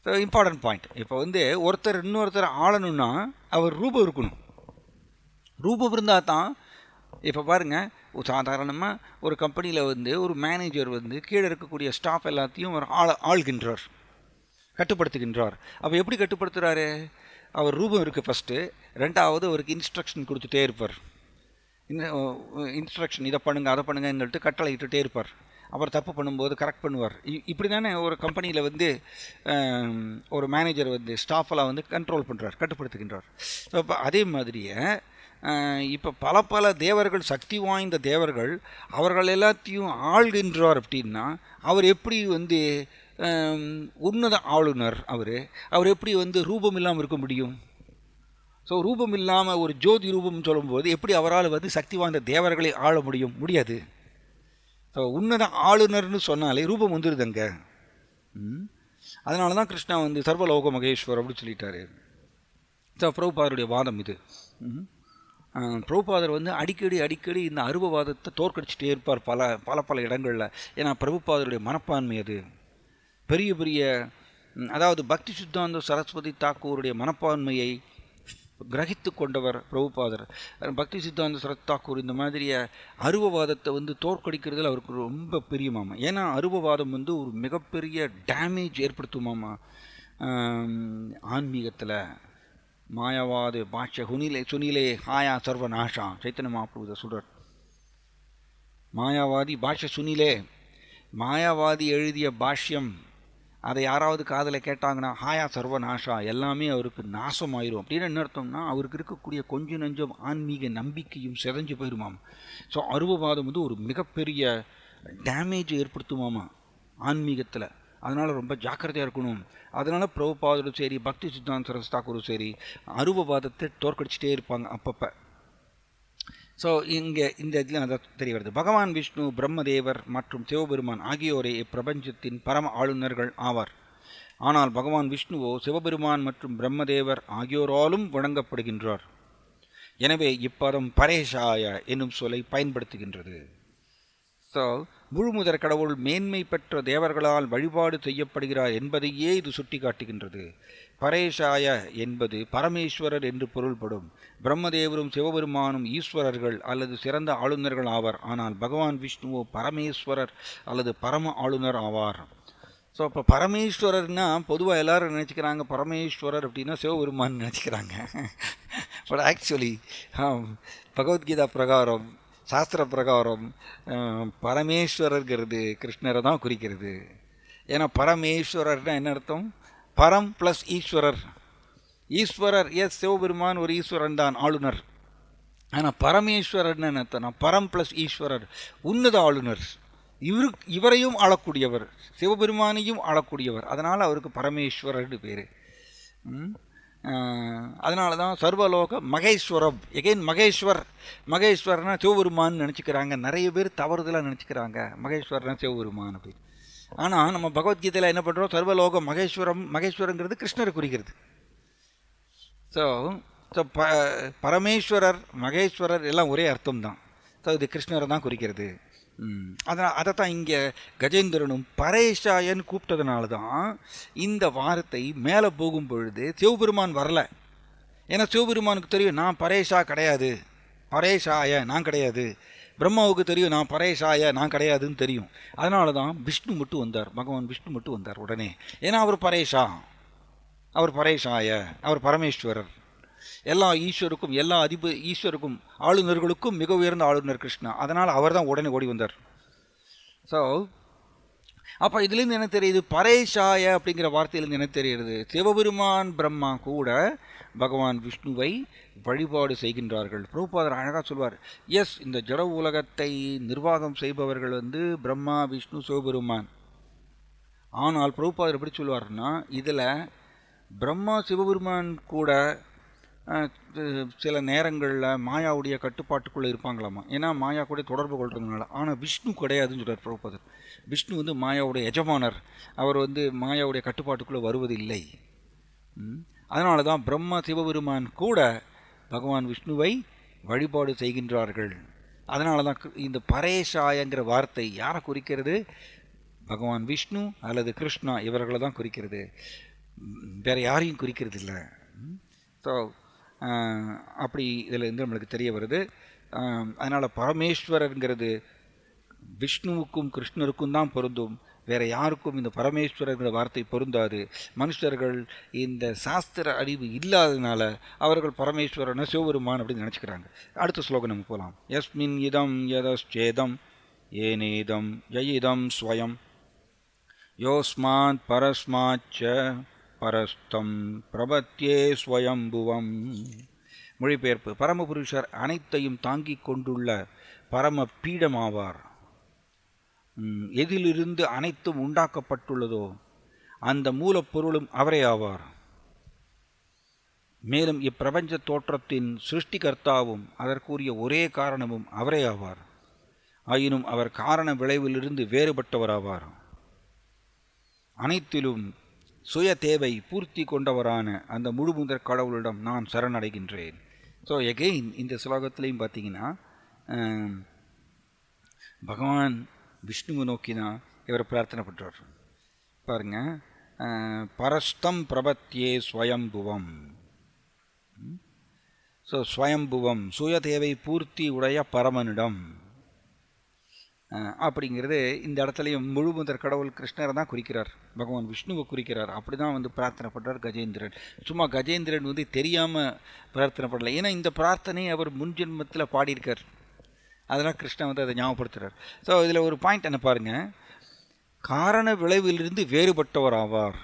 So important point. இப்போ வந்து ஒருத்தர் இன்னொருத்தர் ஆளணும்னா அவர் ரூபம் இருக்கணும். ரூபம் இருந்தால் தான். இப்போ பாருங்கள், சாதாரணமாக ஒரு கம்பெனியில் வந்து ஒரு மேனேஜர் வந்து கீழே இருக்கக்கூடிய ஸ்டாஃப் எல்லாத்தையும் ஒரு ஆள்கின்றார், கட்டுப்படுத்துகின்றார். அப்போ எப்படி கட்டுப்படுத்துகிறாரு? அவர் ரூபம் இருக்குது ஃபஸ்ட்டு. ரெண்டாவது அவருக்கு இன்ஸ்ட்ரக்ஷன் கொடுத்துட்டே இருப்பார். இன்ஸ்ட்ரக்ஷன் இதை பண்ணுங்கள் அதை பண்ணுங்கன்னு சொல்லிட்டு கட்டளை இட்டுகிட்டே இருப்பார். அப்புறம் தப்பு பண்ணும்போது கரெக்ட் பண்ணுவார். இப்படி தானே ஒரு கம்பெனியில் வந்து ஒரு மேனேஜர் வந்து ஸ்டாஃபெல்லாம் வந்து கண்ட்ரோல் பண்ணுறார், கட்டுப்படுத்துகின்றார். ஸோ இப்போ அதே மாதிரியே இப்போ பல தேவர்கள், சக்தி வாய்ந்த தேவர்கள், அவர்கள் எல்லாத்தையும் ஆள்கின்றார். அப்படின்னா அவர் எப்படி வந்து உன்னத ஆளுநர்? அவர் எப்படி வந்து ரூபம் இல்லாமல் இருக்க முடியும்? ஸோ ரூபம் இல்லாமல் ஒரு ஜோதி ரூபம் சொல்லும்போது எப்படி அவரால் வந்து சக்தி வாய்ந்த தேவர்களை ஆள முடியாது. ஸோ உன்னத ஆளுநர்னு சொன்னாலே ரூபம் வந்துடுதுங்க. அதனால தான் கிருஷ்ணா வந்து சர்வலோக மகேஸ்வர் அப்படின்னு சொல்லிட்டாரு. ஸோ பிரபுபாதருடைய வாதம் இது. பிரபுபாதர் வந்து அடிக்கடி இந்த அருவவாதத்தை தோற்கடிச்சிட்டே இருப்பார் பல இடங்களில். ஏன்னா பிரபுபாதருடைய மனப்பான்மை அது பெரிய அதாவது பக்தி சித்தாந்த சரஸ்வதி தாக்கூருடைய மனப்பான்மையை கிரகித்து கொண்டவர் பிரபுபாதர். பக்தி சித்தாந்த சரத் தாக்கூர் இந்த மாதிரிய அருவவாதத்தை வந்து தோற்கடிக்கிறதுல அவருக்கு ரொம்ப பிரியமாமா. ஏன்னா அருவவாதம் வந்து ஒரு மிகப்பெரிய டேமேஜ் ஏற்படுத்துமாமா ஆன்மீகத்தில். மாயாவாது பாஷ்ய சுனிலே ஹாயா சர்வநாஷா சைத்தன்ய மகாபிரபு சொல்றார். மாயாவாதி பாஷ்ய சுனிலே, மாயாவாதி எழுதிய பாஷ்யம் அதை யாராவது காதில் கேட்டாங்கன்னா ஹாயா சர்வநாஷா, எல்லாமே அவருக்கு நாசமாயிரும். அப்படின்னு என்ன அர்த்தம்னா அவருக்கு இருக்கக்கூடிய கொஞ்சம் நஞ்சம் ஆன்மீக நம்பிக்கையும் சிதைஞ்சு போயிருமாம். ஸோ அருவவாதம் வந்து ஒரு மிகப்பெரிய டேமேஜ் ஏற்படுத்துமாமா ஆன்மீகத்தில். அதனால் ரொம்ப ஜாக்கிரதையாக இருக்கணும். அதனால் பிரபுபாதரும் சரி, பக்தி சித்தாந்த சரஸ்வதி தாக்கூரும் சரி அருவவாதத்தை தோற்கடிச்சிட்டே இருப்பாங்க அப்பப்போ. ஸோ இங்கே இந்த இதில் அதை தெரிய வருது. பகவான் விஷ்ணு, பிரம்மதேவர் மற்றும் சிவபெருமான் ஆகியோரே இப்பிரபஞ்சத்தின் பரம ஆளுநர்கள் ஆவார். ஆனால் பகவான் விஷ்ணுவோ சிவபெருமான் மற்றும் பிரம்மதேவர் ஆகியோராலும் வணங்கப்படுகின்றார். எனவே இப்பதம் பரேஷாய என்னும் சொல்லை பயன்படுத்துகின்றது. ஸோ முழுமுதற் கடவுள் மேன்மை பெற்ற தேவர்களால் வழிபாடு செய்யப்படுகிறார் என்பதையே இது சுட்டி காட்டுகின்றது. பரேஷாய என்பது பரமேஸ்வரர் என்று பொருள்படும். பிரம்மதேவரும் சிவபெருமானும் ஈஸ்வரர்கள் அல்லது சிறந்த ஆளுநர்கள் ஆவார். ஆனால் பகவான் விஷ்ணுவோ பரமேஸ்வரர் அல்லது பரம ஆளுநர் ஆவார். ஸோ இப்போ பரமேஸ்வரர்னா பொதுவாக எல்லோரும் நினச்சிக்கிறாங்க பரமேஸ்வரர் அப்படின்னா சிவபெருமான் நினச்சிக்கிறாங்க. பட் ஆக்சுவலி பகவத்கீதா பிரகாரம் சாஸ்திர பிரகாரம் பரமேஸ்வரர்கிறது கிருஷ்ணரை தான் குறிக்கிறது. ஏன்னா பரமேஸ்வரர்னா என்ன அர்த்தம்? பரம் ப்ளஸ் ஈஸ்வரர். ஈஸ்வரர் எஸ் சிவபெருமான் ஒரு ஈஸ்வரன் தான், ஆளுநர். ஆனால் பரமேஸ்வரர்னு என்ன அர்த்தம்னா பரம் ப்ளஸ் ஈஸ்வரர், உன்னத ஆளுநர். இவரையும் ஆளக்கூடியவர், சிவபெருமானையும் ஆளக்கூடியவர். அதனால் அவருக்கு பரமேஸ்வரர்னு பேர். அதனால தான் சர்வலோக மகேஸ்வரம். எகைன் மகேஸ்வரனா சிவபெருமான்னு நினச்சிக்கிறாங்க. நிறைய பேர் தவறுதலாக நினச்சிக்கிறாங்க மகேஸ்வரனா சிவபெருமான் அப்படின்னு. ஆனால் நம்ம பகவத்கீதையில் என்ன பண்ணுறோம்? சர்வலோக மகேஸ்வரங்கிறது கிருஷ்ணரை குறிக்கிறது. ஸோ பரமேஸ்வரர் மகேஸ்வரர் எல்லாம் ஒரே அர்த்தம் தான். ஸோ இது கிருஷ்ணரை தான் குறிக்கிறது. அதைத்தான் இங்கே கஜேந்திரனும் பரேஷாயன்னு கூப்பிட்டதுனால தான் இந்த வார்த்தை மேலே போகும் பொழுது சிவபெருமான் வரல. ஏன்னா சிவபெருமானுக்கு தெரியும் நான் பரேஷா கிடையாது, பரேஷாய நான் கிடையாது. பிரம்மாவுக்கு தெரியும் நான் பரேஷாய நான் கிடையாதுன்னு தெரியும். அதனால தான் விஷ்ணு மட்டும் வந்தார், பகவான் விஷ்ணு மட்டும் வந்தார் உடனே. ஏன்னா அவர் பரேஷா, அவர் பரேஷாய, அவர் பரமேஸ்வரர். எல்லா ஈஸ்வருக்கும் எல்லா ஈஸ்வருக்கும் ஆளுநர்களுக்கும் மிக உயர்ந்த ஆளுநர் கிருஷ்ணா. அதனால் அவர் தான் உடனே ஓடி வந்தார். ஸோ அப்போ இதுலேருந்து என்ன தெரியுது? பரேஷாய அப்படிங்கிற வார்த்தையிலேருந்து என்ன தெரிகிறது? சிவபெருமான் பிரம்மா கூட பகவான் விஷ்ணுவை வழிபாடு செய்கின்றார்கள். பிரபுபாதர் அழகாக சொல்வார், எஸ் இந்த ஜட உலகத்தை நிர்வாகம் செய்பவர்கள் பிரம்மா விஷ்ணு சிவபெருமான். ஆனால் பிரபுபாதர் எப்படி சொல்வார்னா, இதில் பிரம்மா சிவபெருமான் கூட சில நேரங்களில் மாயாவுடைய கட்டுப்பாட்டுக்குள்ளே இருப்பாங்களாமா. ஏன்னா மாயா கூட தொடர்பு கொள்றதுனால. ஆனால் விஷ்ணு கிடையாதுன்னு சொல்கிறார் பிரபுபாதர். விஷ்ணு மாயாவுடைய எஜமானர். அவர் மாயாவுடைய கட்டுப்பாட்டுக்குள்ளே வருவதில்லை. அதனால தான் பிரம்மா சிவபெருமான் கூட பகவான் விஷ்ணுவை வழிபாடு செய்கின்றார்கள். அதனால தான் இந்த பரேஷாயங்கிற வார்த்தை யாரை குறிக்கிறது? பகவான் விஷ்ணு அல்லது கிருஷ்ணா இவர்களை தான் குறிக்கிறது, வேறு யாரையும் குறிக்கிறது இல்லை. ஸோ அப்படி இதில் நம்மளுக்கு தெரிய வருது. அதனால் பரமேஸ்வரருங்கிறது விஷ்ணுவுக்கும் கிருஷ்ணருக்கும் தான் பொருந்தும், வேறு யாருக்கும் இந்த பரமேஸ்வரங்கிற வார்த்தை பொருந்தாது. மனுஷர்கள் இந்த சாஸ்திர அறிவு இல்லாததுனால அவர்கள் பரமேஸ்வரனை சிவபெருமான் அப்படின்னு நினச்சிக்கிறாங்க. அடுத்த ஸ்லோகம் நம்ம போகலாம். யஸ்மின் இதம் யதச்சேதம் ஏனேதம் யயிதம் ஸ்வயம் யோஸ்மாத் பரஸ்மாச்ச பரஸ்தம் பிரபத்யே ஸ்வயம்புவம். மொழிபெயர்ப்பு: பரமபுருஷர் அனைத்தையும் தாங்கிக் கொண்டுள்ள பரம பீடமாவார். எதிலிருந்து அனைத்தும் உண்டாக்கப்பட்டுள்ளதோ அந்த மூலப்பொருளும் அவரே ஆவார். மேலும் இப்பிரபஞ்ச தோற்றத்தின் சிருஷ்டிகர்த்தாவும் அதற்குரிய ஒரே காரணமும் அவரே ஆவார். ஆயினும் அவர் காரண விளைவிலிருந்து வேறுபட்டவராவார். அனைத்திலும் சுய தேவை பூர்த்தி கொண்டவரான அந்த முழுமுதற் கடவுளிடம் நான் சரணடைகின்றேன். ஸோ எகெயின் இந்த ஸ்லோகத்திலையும் பார்த்தீங்கன்னா பகவான் விஷ்ணுவை நோக்கினா இவர் பிரார்த்தனை பண்ணுறார். பாருங்க, பரஸ்தம் பிரபத்யே ஸ்வயம்புவம். ஸோ ஸ்வயம்புவம் சுய தேவை பூர்த்தி உடைய பரமனிடம் அப்படிங்கிறது இந்த இடத்துலையும் முழுமுதற் கடவுள் கிருஷ்ணரை தான் குறிக்கிறார், பகவான் விஷ்ணுவை குறிக்கிறார். அப்படி தான் பிரார்த்தனை பண்ணுறார் கஜேந்திரன். சும்மா கஜேந்திரன் தெரியாமல் பிரார்த்தனை பண்ணல. ஏன்னா இந்த பிரார்த்தனை அவர் முன்ஜென்மத்தில் பாடியிருக்கார். அதெல்லாம் கிருஷ்ணன் அதை ஞாபகப்படுத்துகிறார். ஸோ இதில் ஒரு பாயிண்ட் என்ன பாருங்கள், காரண விளைவிலிருந்து வேறுபட்டவர் ஆவார்.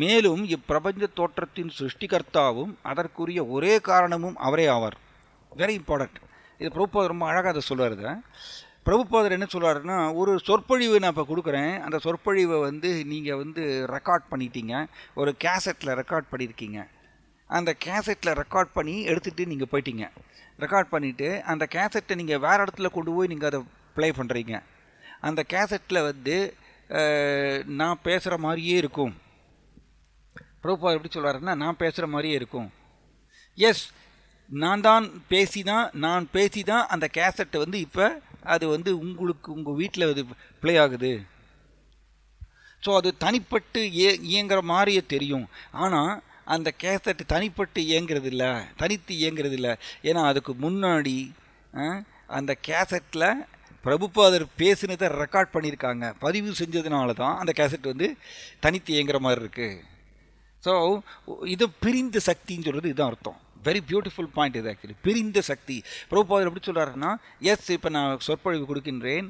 மேலும் இப்பிரபஞ்ச தோற்றத்தின் சிருஷ்டிகர்த்தாவும் அதற்குரிய ஒரே காரணமும் அவரே ஆவார். Very important. இது பிரபுபாதர் ரொம்ப அழகாக அதை சொல்வார். பிரபுபாதர் என்ன சொல்கிறாருன்னா, ஒரு சொற்பொழிவு நான் இப்போ கொடுக்குறேன், அந்த சொற்பொழிவை நீங்கள் ரெக்கார்ட் பண்ணிட்டீங்க, ஒரு கேசட்டில் ரெக்கார்ட் பண்ணியிருக்கீங்க. அந்த கேசட்டில் ரெக்கார்ட் பண்ணி எடுத்துகிட்டு நீங்கள் போயிட்டீங்க. ரெக்கார்ட் பண்ணிவிட்டு அந்த கேசட்டை நீங்கள் வேறு இடத்துல கொண்டு போய் நீங்கள் அதை ப்ளே பண்ணுறீங்க. அந்த கேசட்டில் நான் பேசுகிற மாதிரியே இருக்கும். பிரபுபாதர் எப்படி சொல்கிறாருன்னா, நான் பேசுகிற மாதிரியே இருக்கும். எஸ், நான் பேசி தான் அந்த கேசட்டை வந்து இப்போ அது வந்து உங்களுக்கு உங்கள் வீட்டில் அது ப்ளே ஆகுது. ஸோ அது தனிப்பட்டு இயங்குற மாதிரியே தெரியும். ஆனால் அந்த கேசட் தனிப்பட்டு இயங்கிறது இல்லை, தனித்து இயங்கிறது இல்லை. ஏன்னா அதுக்கு முன்னாடி அந்த கேசட்டில் பிரபுபாதர் பேசினதை ரெக்கார்ட் பண்ணியிருக்காங்க, பதிவு செஞ்சதுனால தான் அந்த கேசட் வந்து தனித்து இயங்குற மாதிரி இருக்குது. ஸோ இது பிரிந்த சக்தின்னு சொல்கிறது இதுதான் அர்த்தம். வெரி பியூட்டிஃபுல் பாயிண்ட் இது. ஆக்சுவலி பிரிந்த சக்தி. பிரபுபாதர் எப்படி சொல்கிறாருன்னா, எஸ் இப்போ நான் சொற்பொழிவு கொடுக்கின்றேன்,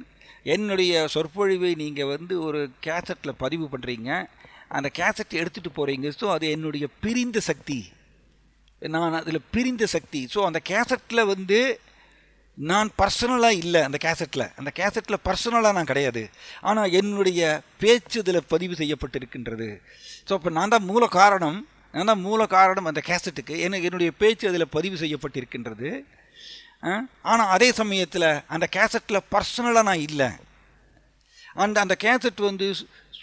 என்னுடைய சொற்பொழிவை நீங்கள் வந்து ஒரு கேசட்டில் பதிவு பண்ணுறீங்க, அந்த கேசட் எடுத்துகிட்டு போகிறீங்க. ஸோ அது என்னுடைய பிரிந்த சக்தி, நான் அதில் பிரிந்த சக்தி. ஸோ அந்த கேசட்டில் வந்து நான் பர்சனலாக இல்லை, அந்த கேசட்டில் பர்சனலாக நான் கிடையாது. ஆனால் என்னுடைய பேச்சு இதில் பதிவு செய்யப்பட்டிருக்கின்றது. ஸோ இப்போ நான் தான் மூல காரணம் அந்த கேசட்டுக்கு. என்னுடைய பேச்சு அதில் பதிவு செய்யப்பட்டிருக்கின்றது. ஆனால் அதே சமயத்தில் அந்த கேசட்டில் பர்சனலாக நான் இல்லை. அந்த கேசட் வந்து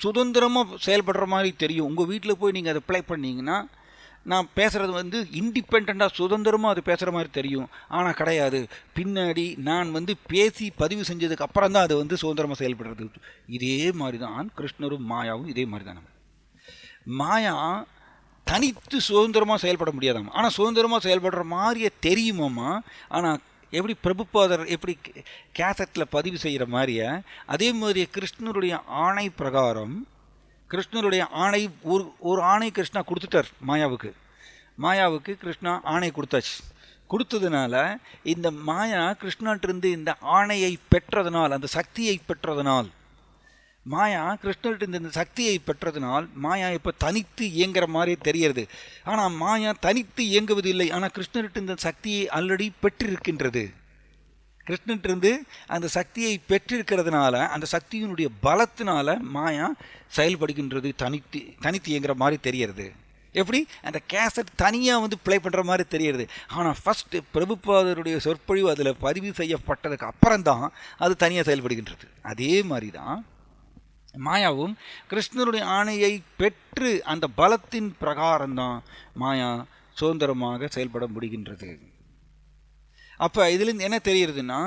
சுதந்திரமாக செயல்படுற மாதிரி தெரியும். உங்கள் வீட்டில் போய் நீங்கள் அதை ப்ளே பண்ணிங்கன்னா நான் பேசுகிறது வந்து இண்டிபெண்ட்டாக சுதந்திரமாக அது பேசுகிற மாதிரி தெரியும். ஆனால் கிடையாது, பின்னாடி நான் வந்து பேசி பதிவு செஞ்சதுக்கு அப்புறம் தான் அது வந்து சுதந்திரமாக செயல்படுறது. இதே மாதிரி தான் கிருஷ்ணரும் மாயாவும் இதே மாதிரி தானே. மாயா தனித்து சுதந்திரமாக செயல்பட முடியாதாம்மா, ஆனால் சுதந்திரமாக செயல்படுற மாதிரியே தெரியுமாம்மா. ஆனால் எப்படி பிரபுபாதர் எப்படி கேசட்டில் பதிவு செய்கிற மாதிரியே அதே மாதிரி கிருஷ்ணருடைய ஆணை பிரகாரம், கிருஷ்ணருடைய ஆணை ஒரு ஆணை கிருஷ்ணா கொடுத்துட்டார் மாயாவுக்கு கிருஷ்ணா ஆணை கொடுத்ததுனால இந்த மாயா கிருஷ்ணன்ட்டிருந்து இந்த ஆணையை பெற்றதனால், அந்த சக்தியை பெற்றதனால், மாயா கிருஷ்ணர்கிட்ட இந்த சக்தியை பெற்றதுனால் மாயா இப்போ தனித்து இயங்குற மாதிரி தெரியறது. ஆனால் மாயா தனித்து இயங்குவதில்லை. ஆனால் கிருஷ்ணர்கிட்ட இந்த சக்தியை ஆல்ரெடி பெற்றிருக்கின்றது. கிருஷ்ணன்ட்டிருந்து அந்த சக்தியை பெற்றிருக்கிறதுனால, அந்த சக்தியினுடைய பலத்தினால மாயா செயல்படுகின்றது, தனித்து இயங்குற மாதிரி தெரியறது. எப்படி அந்த கேசட் தனியாக வந்து ப்ளே பண்ணுற மாதிரி தெரியறது. ஆனால் ஃபஸ்ட்டு பிரபுபாதருடைய சொற்பொழிவு அதில் பதிவு செய்யப்பட்டதுக்கு அப்புறம்தான் அது தனியாக செயல்படுகின்றது. அதே மாதிரி தான் மாயாவும் கிருஷ்ணருடைய ஆணையை பெற்று அந்த பலத்தின் பிரகாரம்தான் மாயா சுதந்திரமாக செயல்பட முடிகின்றது. அப்போ இதுலேருந்து என்ன தெரிகிறதுனா,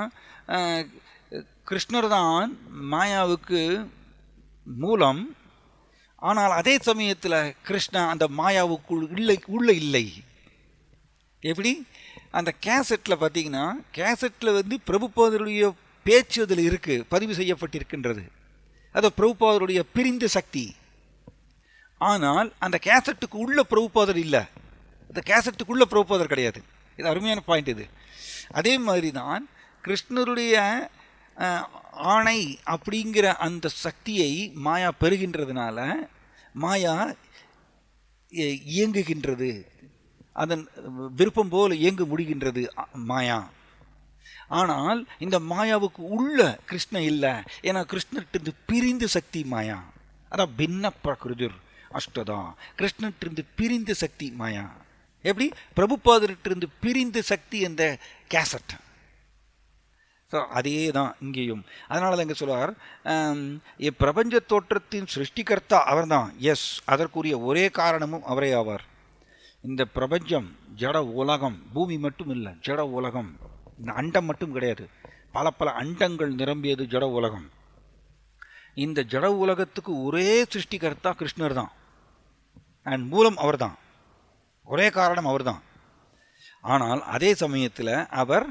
கிருஷ்ணர் தான் மாயாவுக்கு மூலம். ஆனால் அதே சமயத்தில் கிருஷ்ணா அந்த மாயாவுக்குள் இல்லை. எப்படி அந்த கேசட்டில் பார்த்தீங்கன்னா, கேசட்டில் வந்து பிரபுபாதருடைய பேச்சு அதில் இருக்குது, பதிவு செய்யப்பட்டிருக்கின்றது. அது பிரபுபாதருடைய பிரிந்த சக்தி. ஆனால் அந்த கேசட்டுக்கு உள்ள பிரபுபாதர் இல்லை, அந்த கேசட்டுக்குள்ள பிரபுபாதர் கிடையாது. இது அருமையான பாயிண்ட் இது. அதே மாதிரி தான் கிருஷ்ணருடைய ஆணை அப்படிங்கிற அந்த சக்தியை மாயா பெறுகின்றதுனால மாயா இயங்குகின்றது, அதன் விருப்பம் போல் இயங்க முடிகின்றது மாயா. ஆனால் இந்த மாயாவுக்கு உள்ள கிருஷ்ணன் இல்லை. ஏன்னா கிருஷ்ணர்கிட்ட பிரிந்த சக்தி மாயா. அதான் பின்ன பிரகிருதிர் அஷ்டதா, கிருஷ்ணர்கிட்ட பிரிந்த சக்தி மாயா. எப்படி பிரபுபாதர்கிட்ட பிரிந்த சக்தி அந்த கேசட். ஸோ அதே தான் இங்கேயும். அதனால தான் இங்கே சொல்வார், பிரபஞ்ச தோற்றத்தின் சிருஷ்டிகர்த்தா அவர் தான். எஸ், அதற்குரிய ஒரே காரணமும் அவரே ஆவார். இந்த பிரபஞ்சம் ஜட உலகம், பூமி மட்டும் இல்லை, ஜட உலகம், இந்த அண்டம் மட்டும் கிடையாது, பல அண்டங்கள் நிரம்பியது ஜட உலகம். இந்த ஜட உலகத்துக்கு ஒரே சிருஷ்டிகர்த்தா கிருஷ்ணர் தான், அண்ட் மூலம் அவர் தான், ஒரே காரணம் அவர் தான். ஆனால் அதே சமயத்தில் அவர்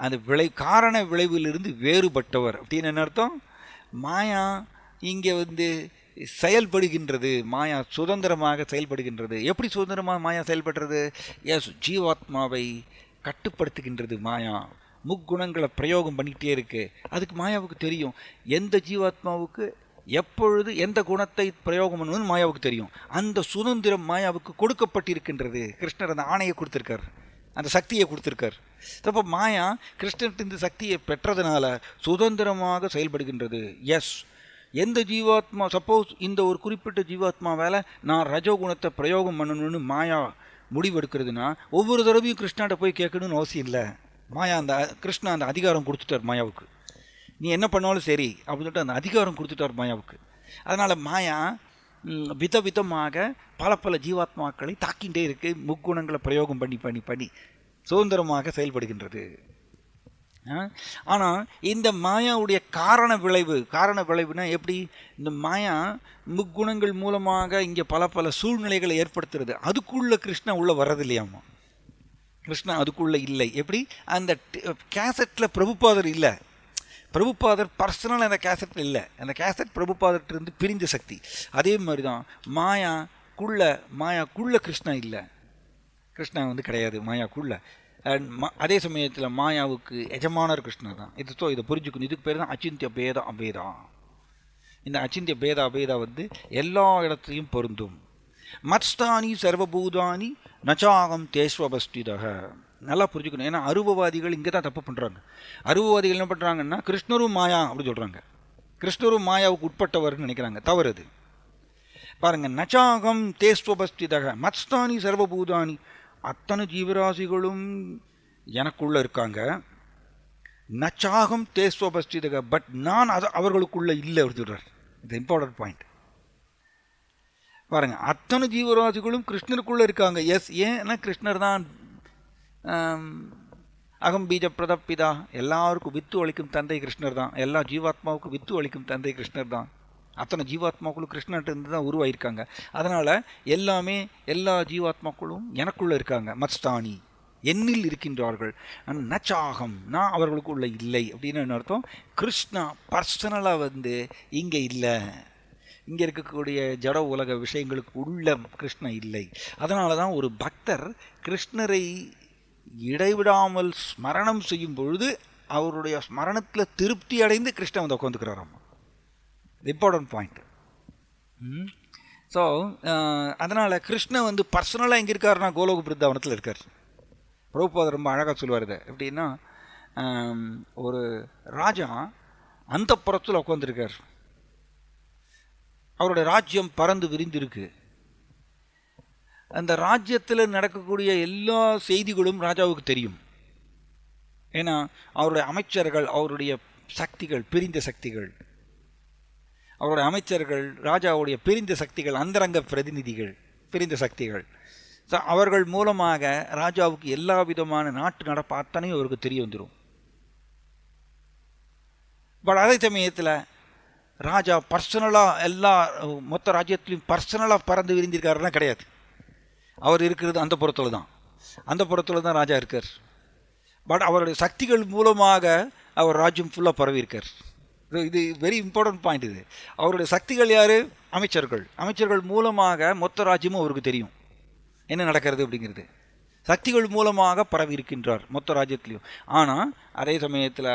அந்த காரண விளைவிலிருந்து வேறுபட்டவர். அப்படின்னு என்ன அர்த்தம்? மாயா இங்கே வந்து செயல்படுகின்றது, மாயா சுதந்திரமாக செயல்படுகின்றது. எப்படி சுதந்திரமாக மாயா செயல்படுறது? எஸ், ஜீவாத்மாவை கட்டுப்படுத்துகின்றது மாயா. முக்குணங்களை பிரயோகம் பண்ணிக்கிட்டே இருக்கு. அதுக்கு மாயாவுக்கு தெரியும் எந்த ஜீவாத்மாவுக்கு எப்பொழுது எந்த குணத்தை பிரயோகம் பண்ணுவதுன்னு மாயாவுக்கு தெரியும். அந்த சுதந்திரம் மாயாவுக்கு கொடுக்கப்பட்டிருக்கின்றது. கிருஷ்ணர் அந்த ஆணையை கொடுத்துருக்கார், அந்த சக்தியை கொடுத்துருக்கார். அப்போ மாயா கிருஷ்ணர்கிட்ட இந்த சக்தியை பெற்றதுனால சுதந்திரமாக செயல்படுகின்றது. எஸ், எந்த ஜீவாத்மா சப்போஸ் இந்த ஒரு குறிப்பிட்ட ஜீவாத்மா வேலை நான் ரஜோகுணத்தை பிரயோகம் பண்ணணும்னு மாயா முடிவெடுக்கிறதுனா ஒவ்வொரு தடவையும் கிருஷ்ணாட்ட போய் கேட்கணும்னு அவசியம் இல்லை. மாயா அந்த கிருஷ்ணா அந்த அதிகாரம் கொடுத்துட்டார் மாயாவுக்கு. நீ என்ன பண்ணாலும் சரி அப்படின்னு சொல்லிட்டு அந்த அதிகாரம் கொடுத்துட்டார் மாயாவுக்கு. அதனால் மாயா விதவிதமாக பல ஜீவாத்மாக்களை தாக்கின்றே இருக்குது, முக்குணங்களை பிரயோகம் பண்ணி. சுதந்திரமாக செயல்படுகின்றது. ஆனால் இந்த மாயாவுடைய காரண விளைவுனா எப்படி? இந்த மாயா முக்குணங்கள் மூலமாக இங்கே பல பல சூழ்நிலைகளை ஏற்படுத்துறது. அதுக்குள்ளே கிருஷ்ணா உள்ளே வர்றது இல்லையாம்மா. கிருஷ்ணா அதுக்குள்ளே இல்லை. எப்படி? அந்த கேசட்டில் பிரபுபாதர் இல்லை. பிரபுபாதர் பர்சனல் அந்த கேசட்டில் இல்லை. அந்த கேசட் பிரபுபாதர்கிட்ட பிரிஞ்ச சக்தி. அதே மாதிரி தான் மாயாக்குள்ளே கிருஷ்ணா இல்லை. கிருஷ்ணா கிடையாது மாயாக்குள்ளே. அதே சமயத்தில் மாயாவுக்கு எஜமானர் கிருஷ்ணர் தான். இதை புரிஞ்சுக்கணும். இதுக்கு பேர் தான் அச்சிந்திய பேத அபேதா. இந்த அச்சிந்திய பேத அபேதா எல்லா இடத்துலையும் பொருந்தும். மத்ஸ்தானி சர்வபூதானி நச்சாகம் தேஸ்வபஸ்திதக. நல்லா புரிஞ்சுக்கணும். ஏன்னா அருவவாதிகள் இங்கே தான் தப்பு பண்ணுறாங்க. அருவவாதிகள் என்ன பண்ணுறாங்கன்னா கிருஷ்ணரும் மாயா அப்படி சொல்கிறாங்க. கிருஷ்ணரும் மாயாவுக்கு உட்பட்டவர்னு நினைக்கிறாங்க. தவறுது. பாருங்கள், நச்சாகம் தேஸ்வபஸ்திதக மத்ஸ்தானி சர்வபூதானி, அத்தனை ஜீவராசிகளும் எனக்குள்ளே இருக்காங்க. நச்சாகம் தேஸ்வபஸ்திதக, பட் நான் அவர்களுக்குள்ளே இல்லை அப்படி சொல்கிறார். இது இம்பார்ட்டன்ட் பாயிண்ட். பாருங்கள், அத்தனை ஜீவராசிகளும் கிருஷ்ணருக்குள்ளே இருக்காங்க. எஸ், ஏன்னா கிருஷ்ணர் தான் அகம் பீஜ பிரதப்பிதா. எல்லாருக்கும் வித்து அளிக்கும் தந்தை கிருஷ்ணர் தான். எல்லா ஜீவாத்மாவுக்கும் வித்து அளிக்கும் தந்தை கிருஷ்ணர் தான். அத்தனை ஜீவாத்மாக்களும் கிருஷ்ணர்கிட்ட இருந்து தான் உருவாயிருக்காங்க. அதனால் எல்லா ஜீவாத்மாக்களும் எனக்குள்ளே இருக்காங்க. மத்ஸ்தானி, என்னில் இருக்கின்றார்கள். நச்சாகம், நான் அவர்களுக்குள்ள இல்லை அப்படின்னு என்ன அர்த்தம்? கிருஷ்ணா பர்சனலாக இங்கே இல்லை. இங்கே இருக்கக்கூடிய ஜட உலக விஷயங்களுக்கு உள்ள கிருஷ்ணன் இல்லை. அதனால தான் ஒரு பக்தர் கிருஷ்ணரை இடைவிடாமல் ஸ்மரணம் செய்யும் பொழுது அவருடைய ஸ்மரணத்தில் திருப்தி அடைந்து கிருஷ்ணன் உட்காந்துக்கிறாராம். Important point. ஸோ அதனால் கிருஷ்ணன் பர்சனலாக எங்கே இருக்காருன்னா கோலோக பிருந்தாவனத்தில் இருக்கார். பிரபுபாதர் ரொம்ப அழகாக சொல்லுவார். இதை எப்படின்னா, ஒரு ராஜா அந்த புறத்தில் உட்காந்துருக்கார். அவருடைய ராஜ்யம் பறந்து விரிந்திருக்கு. அந்த ராஜ்யத்தில் நடக்கக்கூடிய எல்லா செய்திகளும் ராஜாவுக்கு தெரியும். ஏன்னா அவருடைய அமைச்சர்கள், அவருடைய சக்திகள், பிரிந்த சக்திகள், அவருடைய அமைச்சர்கள் ராஜாவுடைய பிரிந்த சக்திகள், அந்தரங்க பிரதிநிதிகள், பிரிந்த சக்திகள். ஸோ அவர்கள் மூலமாக ராஜாவுக்கு எல்லா விதமான நாட்டு நடப்பு அத்தனையும் அவருக்கு தெரிய வந்துடும். பட் அதே சமயத்தில் ராஜா பர்சனலாக எல்லா மொத்த ராஜ்யத்துலேயும் பர்சனலாக பறந்து விரிந்திருக்காருன்னா கிடையாது. அவர் இருக்கிறது அந்த புறத்தில் தான். அந்த புறத்தில் தான் ராஜா இருக்கார். பட் அவருடைய சக்திகள் மூலமாக அவர் ராஜ்யம் ஃபுல்லாக பரவி இருக்கார். இது வெரி இம்பார்ட்டன்ட் பாயிண்ட். இது அவருடைய சக்திகள் யார்? அமைச்சர்கள் மூலமாக மொத்த ராஜ்யமும் அவருக்கு தெரியும் என்ன நடக்கிறது அப்படிங்கிறது. சக்திகள் மூலமாக பரவி இருக்கின்றார் மொத்த ராஜ்யத்துலேயும். ஆனால் அதே சமயத்தில்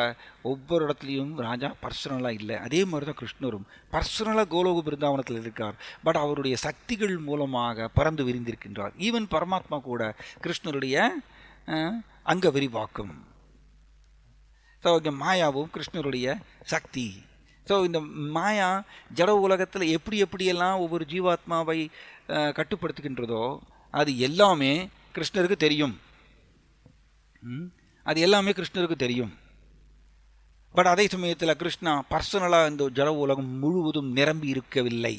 ஒவ்வொரு இடத்துலையும் ராஜா பர்சனலாக இல்லை. அதே மாதிரி தான் கிருஷ்ணரும் பர்சனலாக கோலோக பிருந்தாவனத்தில் இருக்கார். பட் அவருடைய சக்திகள் மூலமாக பறந்து விரிந்திருக்கின்றார். ஈவன் பரமாத்மா கூட கிருஷ்ணருடைய அங்க விரிவாக்கும். ஸோ இங்கே மாயாவும் கிருஷ்ணருடைய சக்தி. ஸோ இந்த மாயா ஜட உலகத்தில் எப்படியெல்லாம் ஒவ்வொரு ஜீவாத்மாவை கட்டுப்படுத்துகின்றதோ அது எல்லாமே கிருஷ்ணருக்கு தெரியும். அது எல்லாமே கிருஷ்ணருக்கு தெரியும். பட் அதே சமயத்தில் கிருஷ்ணா பர்சனலாக இந்த ஜட உலகம் முழுவதும் நிரம்பி இருக்கவில்லை.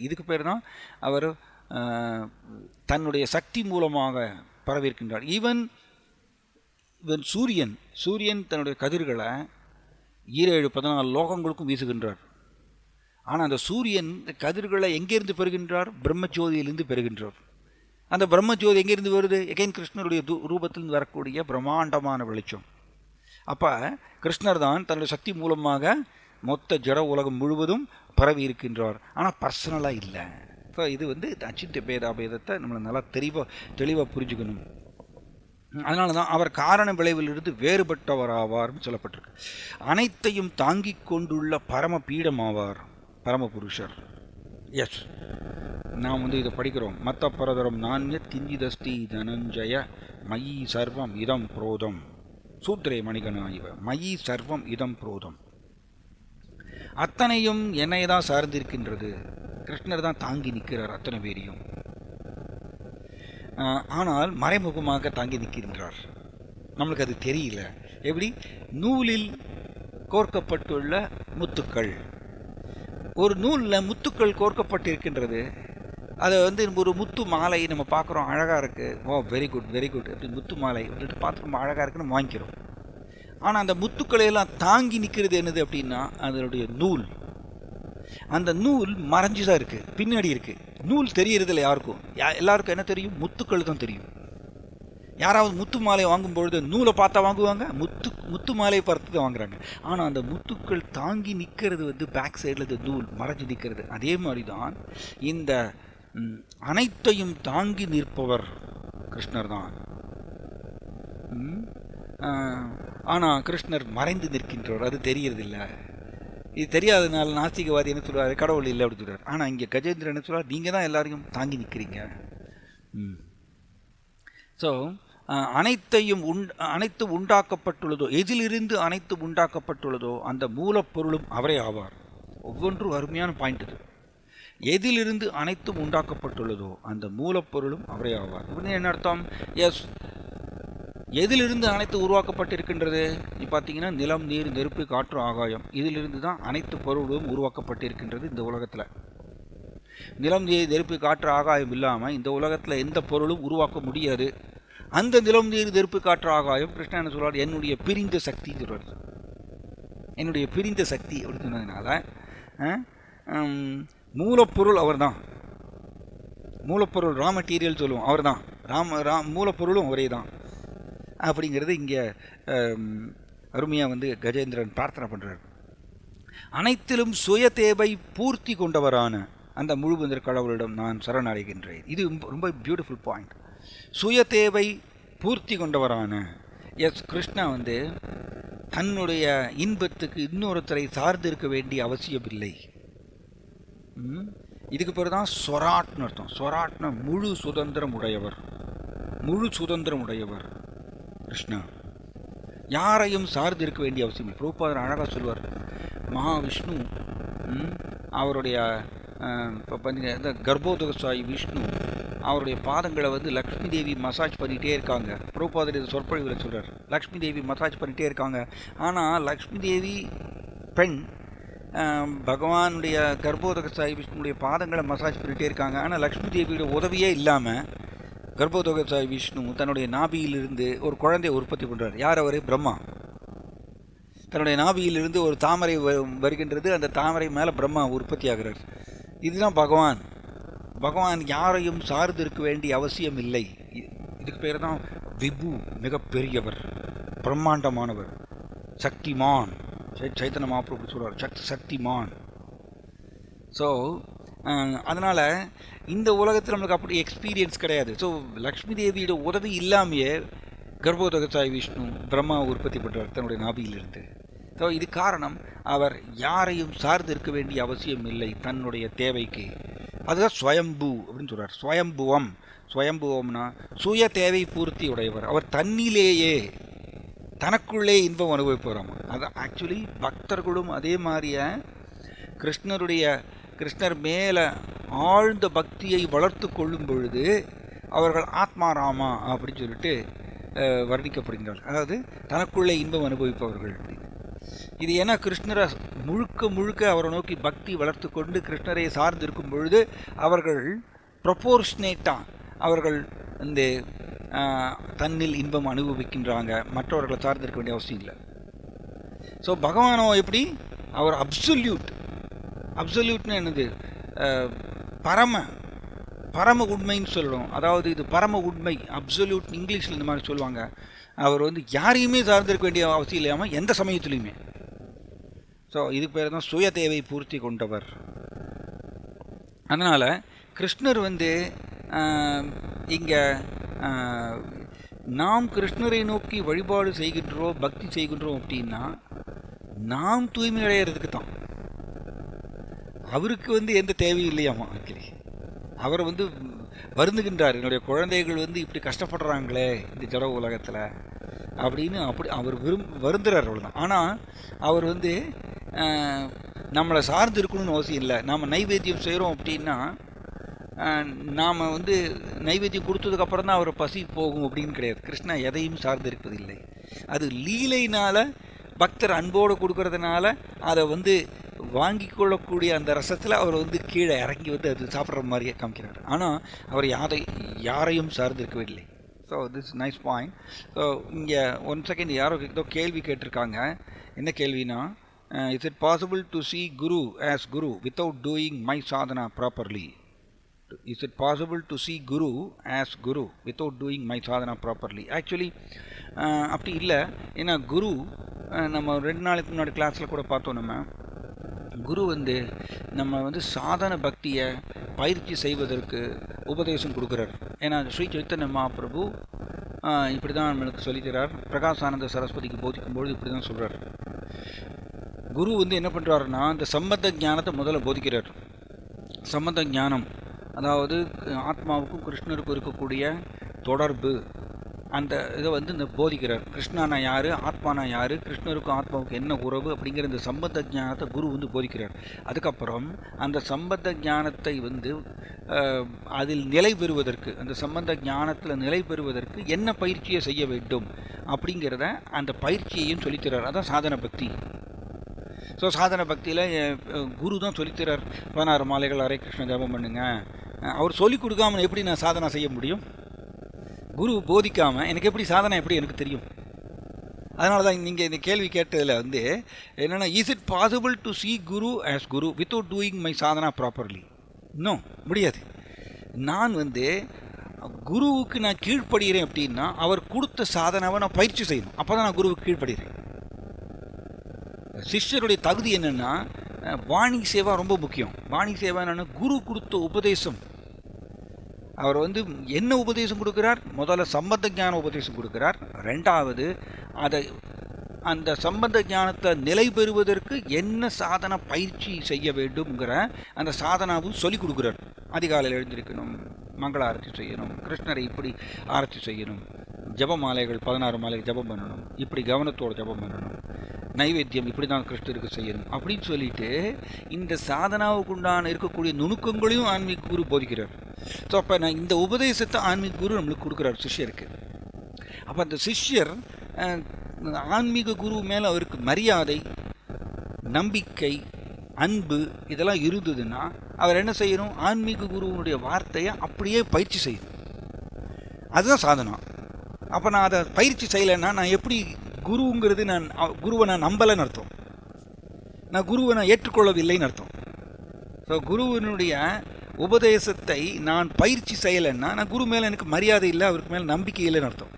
இதுக்கு பேர் தான் அவர் தன்னுடைய சக்தி மூலமாக பரவியிருக்கின்றார். ஈவன் சூரியன் தன்னுடைய கதிர்களை 7-14 லோகங்களுக்கும் வீசுகின்றார். ஆனால் அந்த சூரியன் கதிர்களை எங்கேருந்து பெறுகின்றார்? பிரம்மஜோதியிலிருந்து பெறுகின்றார். அந்த பிரம்மஜோதி எங்கேருந்து வருது? எகைன் கிருஷ்ணருடைய ரூபத்திலிருந்து வரக்கூடிய பிரம்மாண்டமான வெளிச்சம். அப்போ கிருஷ்ணர் தான் தன்னுடைய சக்தி மூலமாக மொத்த ஜட உலகம் முழுவதும் பரவி இருக்கின்றார். ஆனால் பர்சனலாக இல்லை. ஸோ இது அச்சிந்திய பேதாபேதத்தை நம்மளை நல்லா தெளிவாக புரிஞ்சுக்கணும். அதனால தான் அவர் காரண விளைவிலிருந்து வேறுபட்டவராவார்னு சொல்லப்பட்டிருக்கு. அனைத்தையும் தாங்கிக் கொண்டுள்ள பரம பீடமாவார் பரமபுருஷர். எஸ், நாம் இதை படிக்கிறோம். மத்த பரதரம் நானிய திஞ்சிதஸ்தி தனஞ்சய மயி சர்வம் இதம் புரோதம் சூத்ரே மணிகனாயிவ மயி சர்வம் இதம் புரோதம். அத்தனையும் என்னை தான் சார்ந்திருக்கின்றது. கிருஷ்ணர் தான் தாங்கி நிற்கிறார் அத்தனை பேரையும். ஆனால் மறைமுகமாக தாங்கி நிற்கின்றார். நம்மளுக்கு அது தெரியல. எப்படி? நூலில் கோர்க்கப்பட்டுள்ள முத்துக்கள். ஒரு நூலில் முத்துக்கள் கோர்க்கப்பட்டிருக்கின்றது. அதை வந்து ஒரு முத்து மாலை நம்ம பார்க்குறோம், அழகாக இருக்குது, ஓ வெரி குட் வெரி குட், அப்படி முத்து மாலை அப்படின்ட்டு பார்த்து ரொம்ப அழகாக இருக்குன்னு வாங்கிக்கிறோம். ஆனால் அந்த முத்துக்களையெல்லாம் தாங்கி நிற்கிறது என்னது அப்படின்னா அதனுடைய நூல். அந்த நூல் மறைஞ்சு தான் இருக்குது, பின்னாடி இருக்குது. நூல் தெரியறதில்ல யாருக்கும். எல்லாருக்கும் என்ன தெரியும்? முத்துக்கள் தான் தெரியும். யாராவது முத்து மாலை வாங்கும்பொழுது நூலை பார்த்தா வாங்குவாங்க, முத்து மாலையை பார்த்து தான் வாங்குறாங்க. ஆனால் அந்த முத்துக்கள் தாங்கி நிற்கிறது வந்து பேக் சைடில் இந்த நூல் மறைஞ்சு நிற்கிறது. அதே மாதிரி தான் இந்த அனைத்தையும் தாங்கி நிற்பவர் கிருஷ்ணர் தான். ஆனால் கிருஷ்ணர் மறைந்து நிற்கின்றவர், அது தெரியறதில்லை. இது தெரியாததுனால நாஸ்திகவாதி என்ன சொல்லுவார்? கடவுள் இல்லை அப்படின்னு சொல்கிறார். ஆனால் இங்கே கஜேந்திரன் என்ன சொல்கிறார்? நீங்கள் தான் எல்லாரையும் தாங்கி நிற்கிறீங்க. ஸோ அனைத்து உண்டாக்கப்பட்டுள்ளதோ, எதிலிருந்து அனைத்து உண்டாக்கப்பட்டுள்ளதோ அந்த மூலப்பொருளும் அவரே ஆவார். ஒவ்வொன்றும் அருமையான பாயிண்ட் இது. எதிலிருந்து அனைத்தும் உண்டாக்கப்பட்டுள்ளதோ அந்த மூலப்பொருளும் அவரே ஆவார். இப்படி என்ன அர்த்தம்? எஸ், எதிலிருந்து அனைத்து உருவாக்கப்பட்டிருக்கின்றது? இப்போ பார்த்தீங்கன்னா நிலம், நீர், நெருப்பு, காற்று, ஆகாயம், இதிலிருந்து தான் அனைத்து பொருளும் உருவாக்கப்பட்டிருக்கின்றது இந்த உலகத்தில். நிலம், நீர், நெருப்பு, காற்று, ஆகாயம் இல்லாமல் இந்த உலகத்தில் எந்த பொருளும் உருவாக்க முடியாது. அந்த நிலம், நீர், நெருப்பு, காற்று, ஆகாயம் கிருஷ்ணன் என்ன சொல்கிறார்? என்னுடைய பிரிந்த சக்தி சொல்கிறார். என்னுடைய பிரிந்த சக்தி அப்படின்னு சொன்னதுனால மூலப்பொருள் அவர் தான். மூலப்பொருள் ரா மெட்டீரியல் சொல்லுவோம், அவர் தான். மூலப்பொருளும் அவரே தான் அப்படிங்கிறது இங்கே அருமையாக வந்து கஜேந்திரன் பிரார்த்தனை பண்ணுறார். அனைத்திலும் சுய தேவை பூர்த்தி கொண்டவரான அந்த முழுமுதற் கடவுளிடம் நான் சரணடைகின்றேன். இது ரொம்ப பியூட்டிஃபுல் பாயிண்ட். சுய தேவை பூர்த்தி கொண்டவரான கிருஷ்ணா வந்து தன்னுடைய இன்பத்துக்கு இன்னொருத்தரை சார்ந்து இருக்க வேண்டிய அவசியம் இல்லை. இதுக்கு பேர் தான் ஸ்வராட்னு அர்த்தம். ஸ்வராட்னா முழு சுதந்திரம் உடையவர். முழு சுதந்திரம் உடையவர் கிருஷ்ணா. யாரையும் சார்ந்து இருக்க வேண்டிய அவசியம் இல்லை. பிரபுபாதர் அழகாக சொல்வார், மகாவிஷ்ணு அவருடைய இப்போ பார்த்தீங்கன்னா இந்த கர்ப்போதகசாயி விஷ்ணு அவருடைய பாதங்களை வந்து லக்ஷ்மி தேவி மசாஜ் பண்ணிகிட்டே இருக்காங்க. பிரபுபாதர் இது சொற்பொழிவில் சொல்கிறார், லக்ஷ்மி தேவி மசாஜ் பண்ணிகிட்டே இருக்காங்க. ஆனால் லக்ஷ்மி தேவி பெண், பகவானுடைய கர்ப்போதகசாயி விஷ்ணுடைய பாதங்களை மசாஜ் பண்ணிகிட்டே இருக்காங்க. ஆனால் லக்ஷ்மி தேவியோட உதவியே இல்லாமல் கர்ப்போதகசாயி விஷ்ணு தன்னுடைய நாபியிலிருந்து ஒரு குழந்தையை உற்பத்தி பண்ணுறார். யார் அவர்? பிரம்மா. தன்னுடைய நாபியிலிருந்து ஒரு தாமரை வருகின்றது, அந்த தாமரை மேலே பிரம்மா உற்பத்தி ஆகிறார். இதுதான் பகவான். பகவான் யாரையும் சார்ந்து இருக்க வேண்டிய அவசியம் இல்லை. இதுக்கு பேர் தான் விபு, மிகப்பெரியவர், பிரம்மாண்டமானவர், சக்திமான். சைத்தன்ய மகாபிரபு சொல்றார் சக்திமான். ஸோ அதனால் இந்த உலகத்தில் நம்மளுக்கு அப்படி எக்ஸ்பீரியன்ஸ் கிடையாது. ஸோ லக்ஷ்மி தேவியோட உதவி இல்லாமையே கர்ப்போதகசாயி விஷ்ணு பிரம்மா உற்பத்தி பண்ணுறார் தன்னுடைய நாபியிலிருந்து. ஸோ இது காரணம், அவர் யாரையும் சார்ந்து இருக்க வேண்டிய அவசியம் இல்லை தன்னுடைய தேவைக்கு. அதுதான் ஸ்வயம்பு அப்படின்னு சொல்கிறார். ஸ்வயம்புவம். ஸ்வயம்புவம்னா சுய தேவை பூர்த்தி உடையவர். அவர் தன்னிலேயே தனக்குள்ளே இன்பம் அனுபவிப்பவராம். அது ஆக்சுவலி பக்தர்களும் அதே மாதிரியே கிருஷ்ணர் மேலே ஆழ்ந்த பக்தியை வளர்த்து கொள்ளும் பொழுது அவர்கள் ஆத்மாராமா அப்படின்னு சொல்லிட்டு வர்ணிக்கப்படுகிறார்கள். அதாவது தனக்குள்ளே இன்பம் அனுபவிப்பவர்கள் அப்படின்னு. இது ஏன்னா கிருஷ்ணரை முழுக்க அவரை நோக்கி பக்தி வளர்த்து கொண்டு கிருஷ்ணரை சார்ந்து இருக்கும் பொழுது அவர்கள் ப்ரொபோர்ஷனேட்டாக அவர்கள் இந்த தன்னில் இன்பம் அனுபவிக்கின்றாங்க. மற்றவர்களை சார்ந்து இருக்க வேண்டிய அவசியம் இல்லை. ஸோ பகவானோ எப்படி? அவர் அப்சல்யூட்னு என்னது? பரம உண்மைன்னு சொல்லணும். அதாவது இது பரம உண்மை, அப்சல்யூட் இங்கிலீஷில் இந்த மாதிரி சொல்லுவாங்க. அவர் வந்து யாரையுமே சார்ந்திருக்க வேண்டிய அவசியம் இல்லாமல் எந்த சமயத்துலையுமே. ஸோ இதுக்கு பேர் தான் சுய தேவை பூர்த்தி கொண்டவர். அதனால் கிருஷ்ணர் வந்து இங்கே நாம் கிருஷ்ணரை நோக்கி வழிபாடு செய்கின்றோம், பக்தி செய்கின்றோம் அப்படின்னா நாம் தூய்மை அடைகிறதுக்கு தான். அவருக்கு வந்து எந்த தேவையும் இல்லையாமா. அவர் வந்து வருந்துகின்றார், என்னுடைய குழந்தைகள் வந்து இப்படி கஷ்டப்படுறாங்களே இந்த ஜட உலகத்தில் அப்படின்னு அவர் வருந்துறார், அவ்வளோதான். ஆனால் அவர் வந்து நம்மளை சார்ந்து இருக்கணும்னு அவசியம் இல்லை. நாம் நைவேத்தியம் செய்கிறோம் அப்படின்னா நாம் வந்து நைவேத்தியம் கொடுத்ததுக்கப்புறம் தான் அவர் பசி போகும் அப்படின்னு கிடையாது. கிருஷ்ணா எதையும் சார்ந்து இருப்பதில்லை. அது லீலையினால் பக்தர் அன்போடு கொடுக்கறதுனால அதை வந்து வாங்கி கொள்ளக்கூடிய அந்த ரசத்தில் அவர் வந்து கீழே இறங்கி வந்து அது சாப்பிட்ற மாதிரியே காமிக்கிறார். ஆனால் அவர் யாரையும் சார்ந்திருக்கவே இல்லை. So this nice point. So இங்கே ஒன் செகண்ட் யாரோ ஏதோ கேள்வி கேட்டிருக்காங்க. என்ன கேள்வினா, is it possible to see guru as guru without doing my sadhana properly? Is it possible to see Guru as Guru without doing my sadhana properly? Actually அப்படி இல்லை. ஏன்னா குரு நம்ம 2 நாளைக்கு முன்னாடி கிளாஸில் கூட பார்த்தோம். நம்ம குரு வந்து நம்ம வந்து சாதன பக்தியை பயிற்சி செய்வதற்கு உபதேசம் கொடுக்குறார். ஏன்னா ஸ்ரீ சைத்தன்ய மகாபிரபு இப்படி தான் நம்மளுக்கு சொல்லித்தரார். பிரகாசானந்த சரஸ்வதிக்கு போதிக்கும்பொழுது இப்படி தான் சொல்கிறார். குரு வந்து என்ன பண்ணுறாருன்னா, இந்த சம்பந்த ஞானத்தை முதல்ல போதிக்கிறார். சம்பந்த ஞானம், அதாவது ஆத்மாவுக்கும் கிருஷ்ணருக்கும் இருக்கக்கூடிய தொடர்பு, அந்த இதை வந்து இந்த போதிக்கிறார். கிருஷ்ணானா யார், ஆத்மானா யார், கிருஷ்ணருக்கும் ஆத்மாவுக்கு என்ன உறவு அப்படிங்கிற இந்த சம்பந்த ஞானத்தை குரு வந்து போதிக்கிறார். அதுக்கப்புறம் அந்த சம்பந்த ஞானத்தை வந்து அதில் நிலை பெறுவதற்கு, அந்த சம்பந்த ஞானத்தில் நிலை பெறுவதற்கு என்ன பயிற்சியை செய்ய வேண்டும் அப்படிங்கிறத அந்த பயிற்சியையும் சொல்லித்தரார். அதான் சாதன பக்தி. ஸோ சாதன பக்தியில் குரு தான் சொல்லித்தரார். 16 மாலைகள் ஹரே கிருஷ்ண ஜபம் பண்ணுங்க. அவர் சொல்லிக் கொடுக்காமல் எப்படி நான் சாதனை செய்ய முடியும்? குரு போதிக்காமல் எனக்கு எப்படி சாதனை எப்படி எனக்கு தெரியும்? அதனால தான் நீங்கள் இந்த கேள்வி கேட்டதில் வந்து என்னென்னா, is it possible to see guru as guru without doing my sadhana properly? இன்னும் முடியாது. நான் வந்து குருவுக்கு நான் கீழ்ப்படுகிறேன் அப்படின்னா அவர் கொடுத்த சாதனாவை நான் பயிற்சி செய்யணும். அப்போ தான் நான் குருவுக்கு கீழ்ப்படுகிறேன். சிஷ்யருடைய தகுதி என்னென்னா, வாணி சேவா ரொம்ப முக்கியம். வாணி சேவா என்னென்னா, குரு கொடுத்த உபதேசம். அவர் வந்து என்ன உபதேசம் கொடுக்குறார்? முதல்ல சம்பந்த ஞான உபதேசம் கொடுக்குறார். ரெண்டாவது அந்த சம்பந்த ஞானத்தை நிலை பெறுவதற்கு என்ன சாதன பயிற்சி செய்ய வேண்டும்ங்கிற அந்த சாதனாவும் சொல்லிக் கொடுக்குறார். அதிகாலையில் எழுந்திருக்கணும், மங்கள ஆரத்தி செய்யணும், கிருஷ்ணரை இப்படி ஆரத்தி செய்யணும், ஜப மாலைகள் 16 மாலைகள் ஜபம் பண்ணணும், இப்படி கவனத்தோடு ஜபம் பண்ணணும், நைவேத்தியம் இப்படி தான் கிருஷ்ணருக்கு செய்யணும் அப்படின்னு சொல்லிட்டு இந்த சாதனாவுக்கு உண்டான இருக்கக்கூடிய நுணுக்கங்களையும் ஆன்மீக குரு போதிக்கிறார். ஸோ அப்போ நான் இந்த உபதேசத்தை ஆன்மீக குரு நம்மளுக்கு கொடுக்குறார் சிஷ்யருக்கு. அப்போ அந்த சிஷ்யர் ஆன்மீக குரு மேலே அவருக்கு மரியாதை, நம்பிக்கை, அன்பு இதெல்லாம் இருந்ததுன்னா அவர் என்ன செய்யணும்? ஆன்மீக குருவனுடைய வார்த்தையை அப்படியே பயிற்சி செய்யணும். அதுதான் சாதனா. அப்போ நான் அதை பயிற்சி செய்யலைன்னா நான் எப்படி குருங்கிறது, நான் குருவை நான் நம்பலைன்னு அர்த்தம். நான் குருவை நான் ஏற்றுக்கொள்ளவில்லைன்னு அர்த்தம். ஸோ குருவினுடைய உபதேசத்தை நான் பயிற்சி செய்யலைன்னா நான் குரு மேலே எனக்கு மரியாதை இல்லை, அவருக்கு மேலே நம்பிக்கை இல்லைன்னு அர்த்தம்.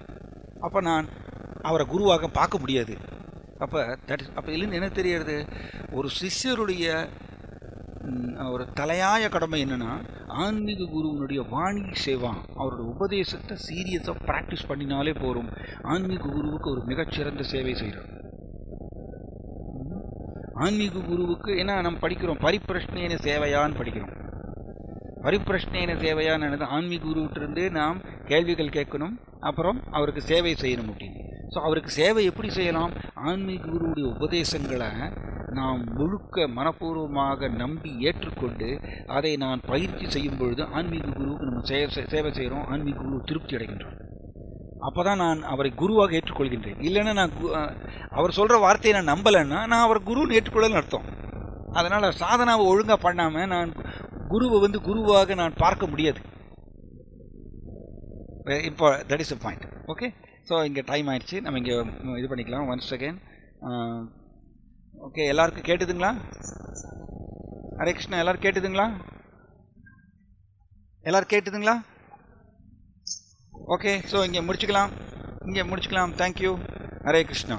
அப்போ நான் அவரை குருவாக பார்க்க முடியாது. அப்போ இதுலேருந்து என்ன தெரியறது? ஒரு சிஷ்யருடைய ஒரு தலையாய கடமை என்னென்னா, ஆன்மீக குருவனுடைய வாணி சேவா, அவருடைய உபதேசத்தை சீரியஸாக ப்ராக்டிஸ் பண்ணினாலே போகும். ஆன்மீக குருவுக்கு ஒரு மிகச்சிறந்த சேவை செய்கிறார். ஆன்மீக குருவுக்கு என்ன நம்ம படிக்கிறோம்? பரிப்பிரஷ்னேன சேவையான்னு படிக்கிறோம். பரிப்பிரஷ்னேன சேவையான்னு ஆன்மீக குருவிட்டிருந்து நாம் கேள்விகள் கேட்கணும், அப்புறம் அவருக்கு சேவை செய்யணும் அப்படின்னு. ஸோ அவருக்கு சேவை எப்படி செய்யலாம்? ஆன்மீக குருவுடைய உபதேசங்களை நாம் முழுக்க மனப்பூர்வமாக நம்பி ஏற்றுக்கொண்டு அதை நான் பயிற்சி செய்யும் பொழுது ஆன்மீக குருவுக்கு நம்ம சேவை செய்கிறோம், ஆன்மீக குரு திருப்தி அடைகின்றோம். அப்போ தான் நான் அவரை குருவாக ஏற்றுக்கொள்கின்றேன். இல்லைன்னா நான் அவர் சொல்கிற வார்த்தையை நான் நம்பலைன்னா நான் அவரை குருன்னு ஏற்றுக்கொள்ளன்னு அர்த்தம். அதனால் சாதனாவை ஒழுங்காக பண்ணாமல் நான் குருவை வந்து குருவாக நான் பார்க்க முடியாது. இப்போ that is a point. Okay, so இங்கே டைம் ஆயிடுச்சு, நம்ம இங்கே இது பண்ணிக்கலாம். ஒன்ஸ் அகேன் ஓகே, எல்லாருக்கும் கேட்டுதுங்களா? ஹரே கிருஷ்ணா, எல்லாரும் கேட்டுதுங்களா? எல்லாரும் கேட்டுதுங்களா? ஓகே, ஸோ இங்கே முடிச்சுக்கலாம். தேங்க்யூ. ஹரே கிருஷ்ணா.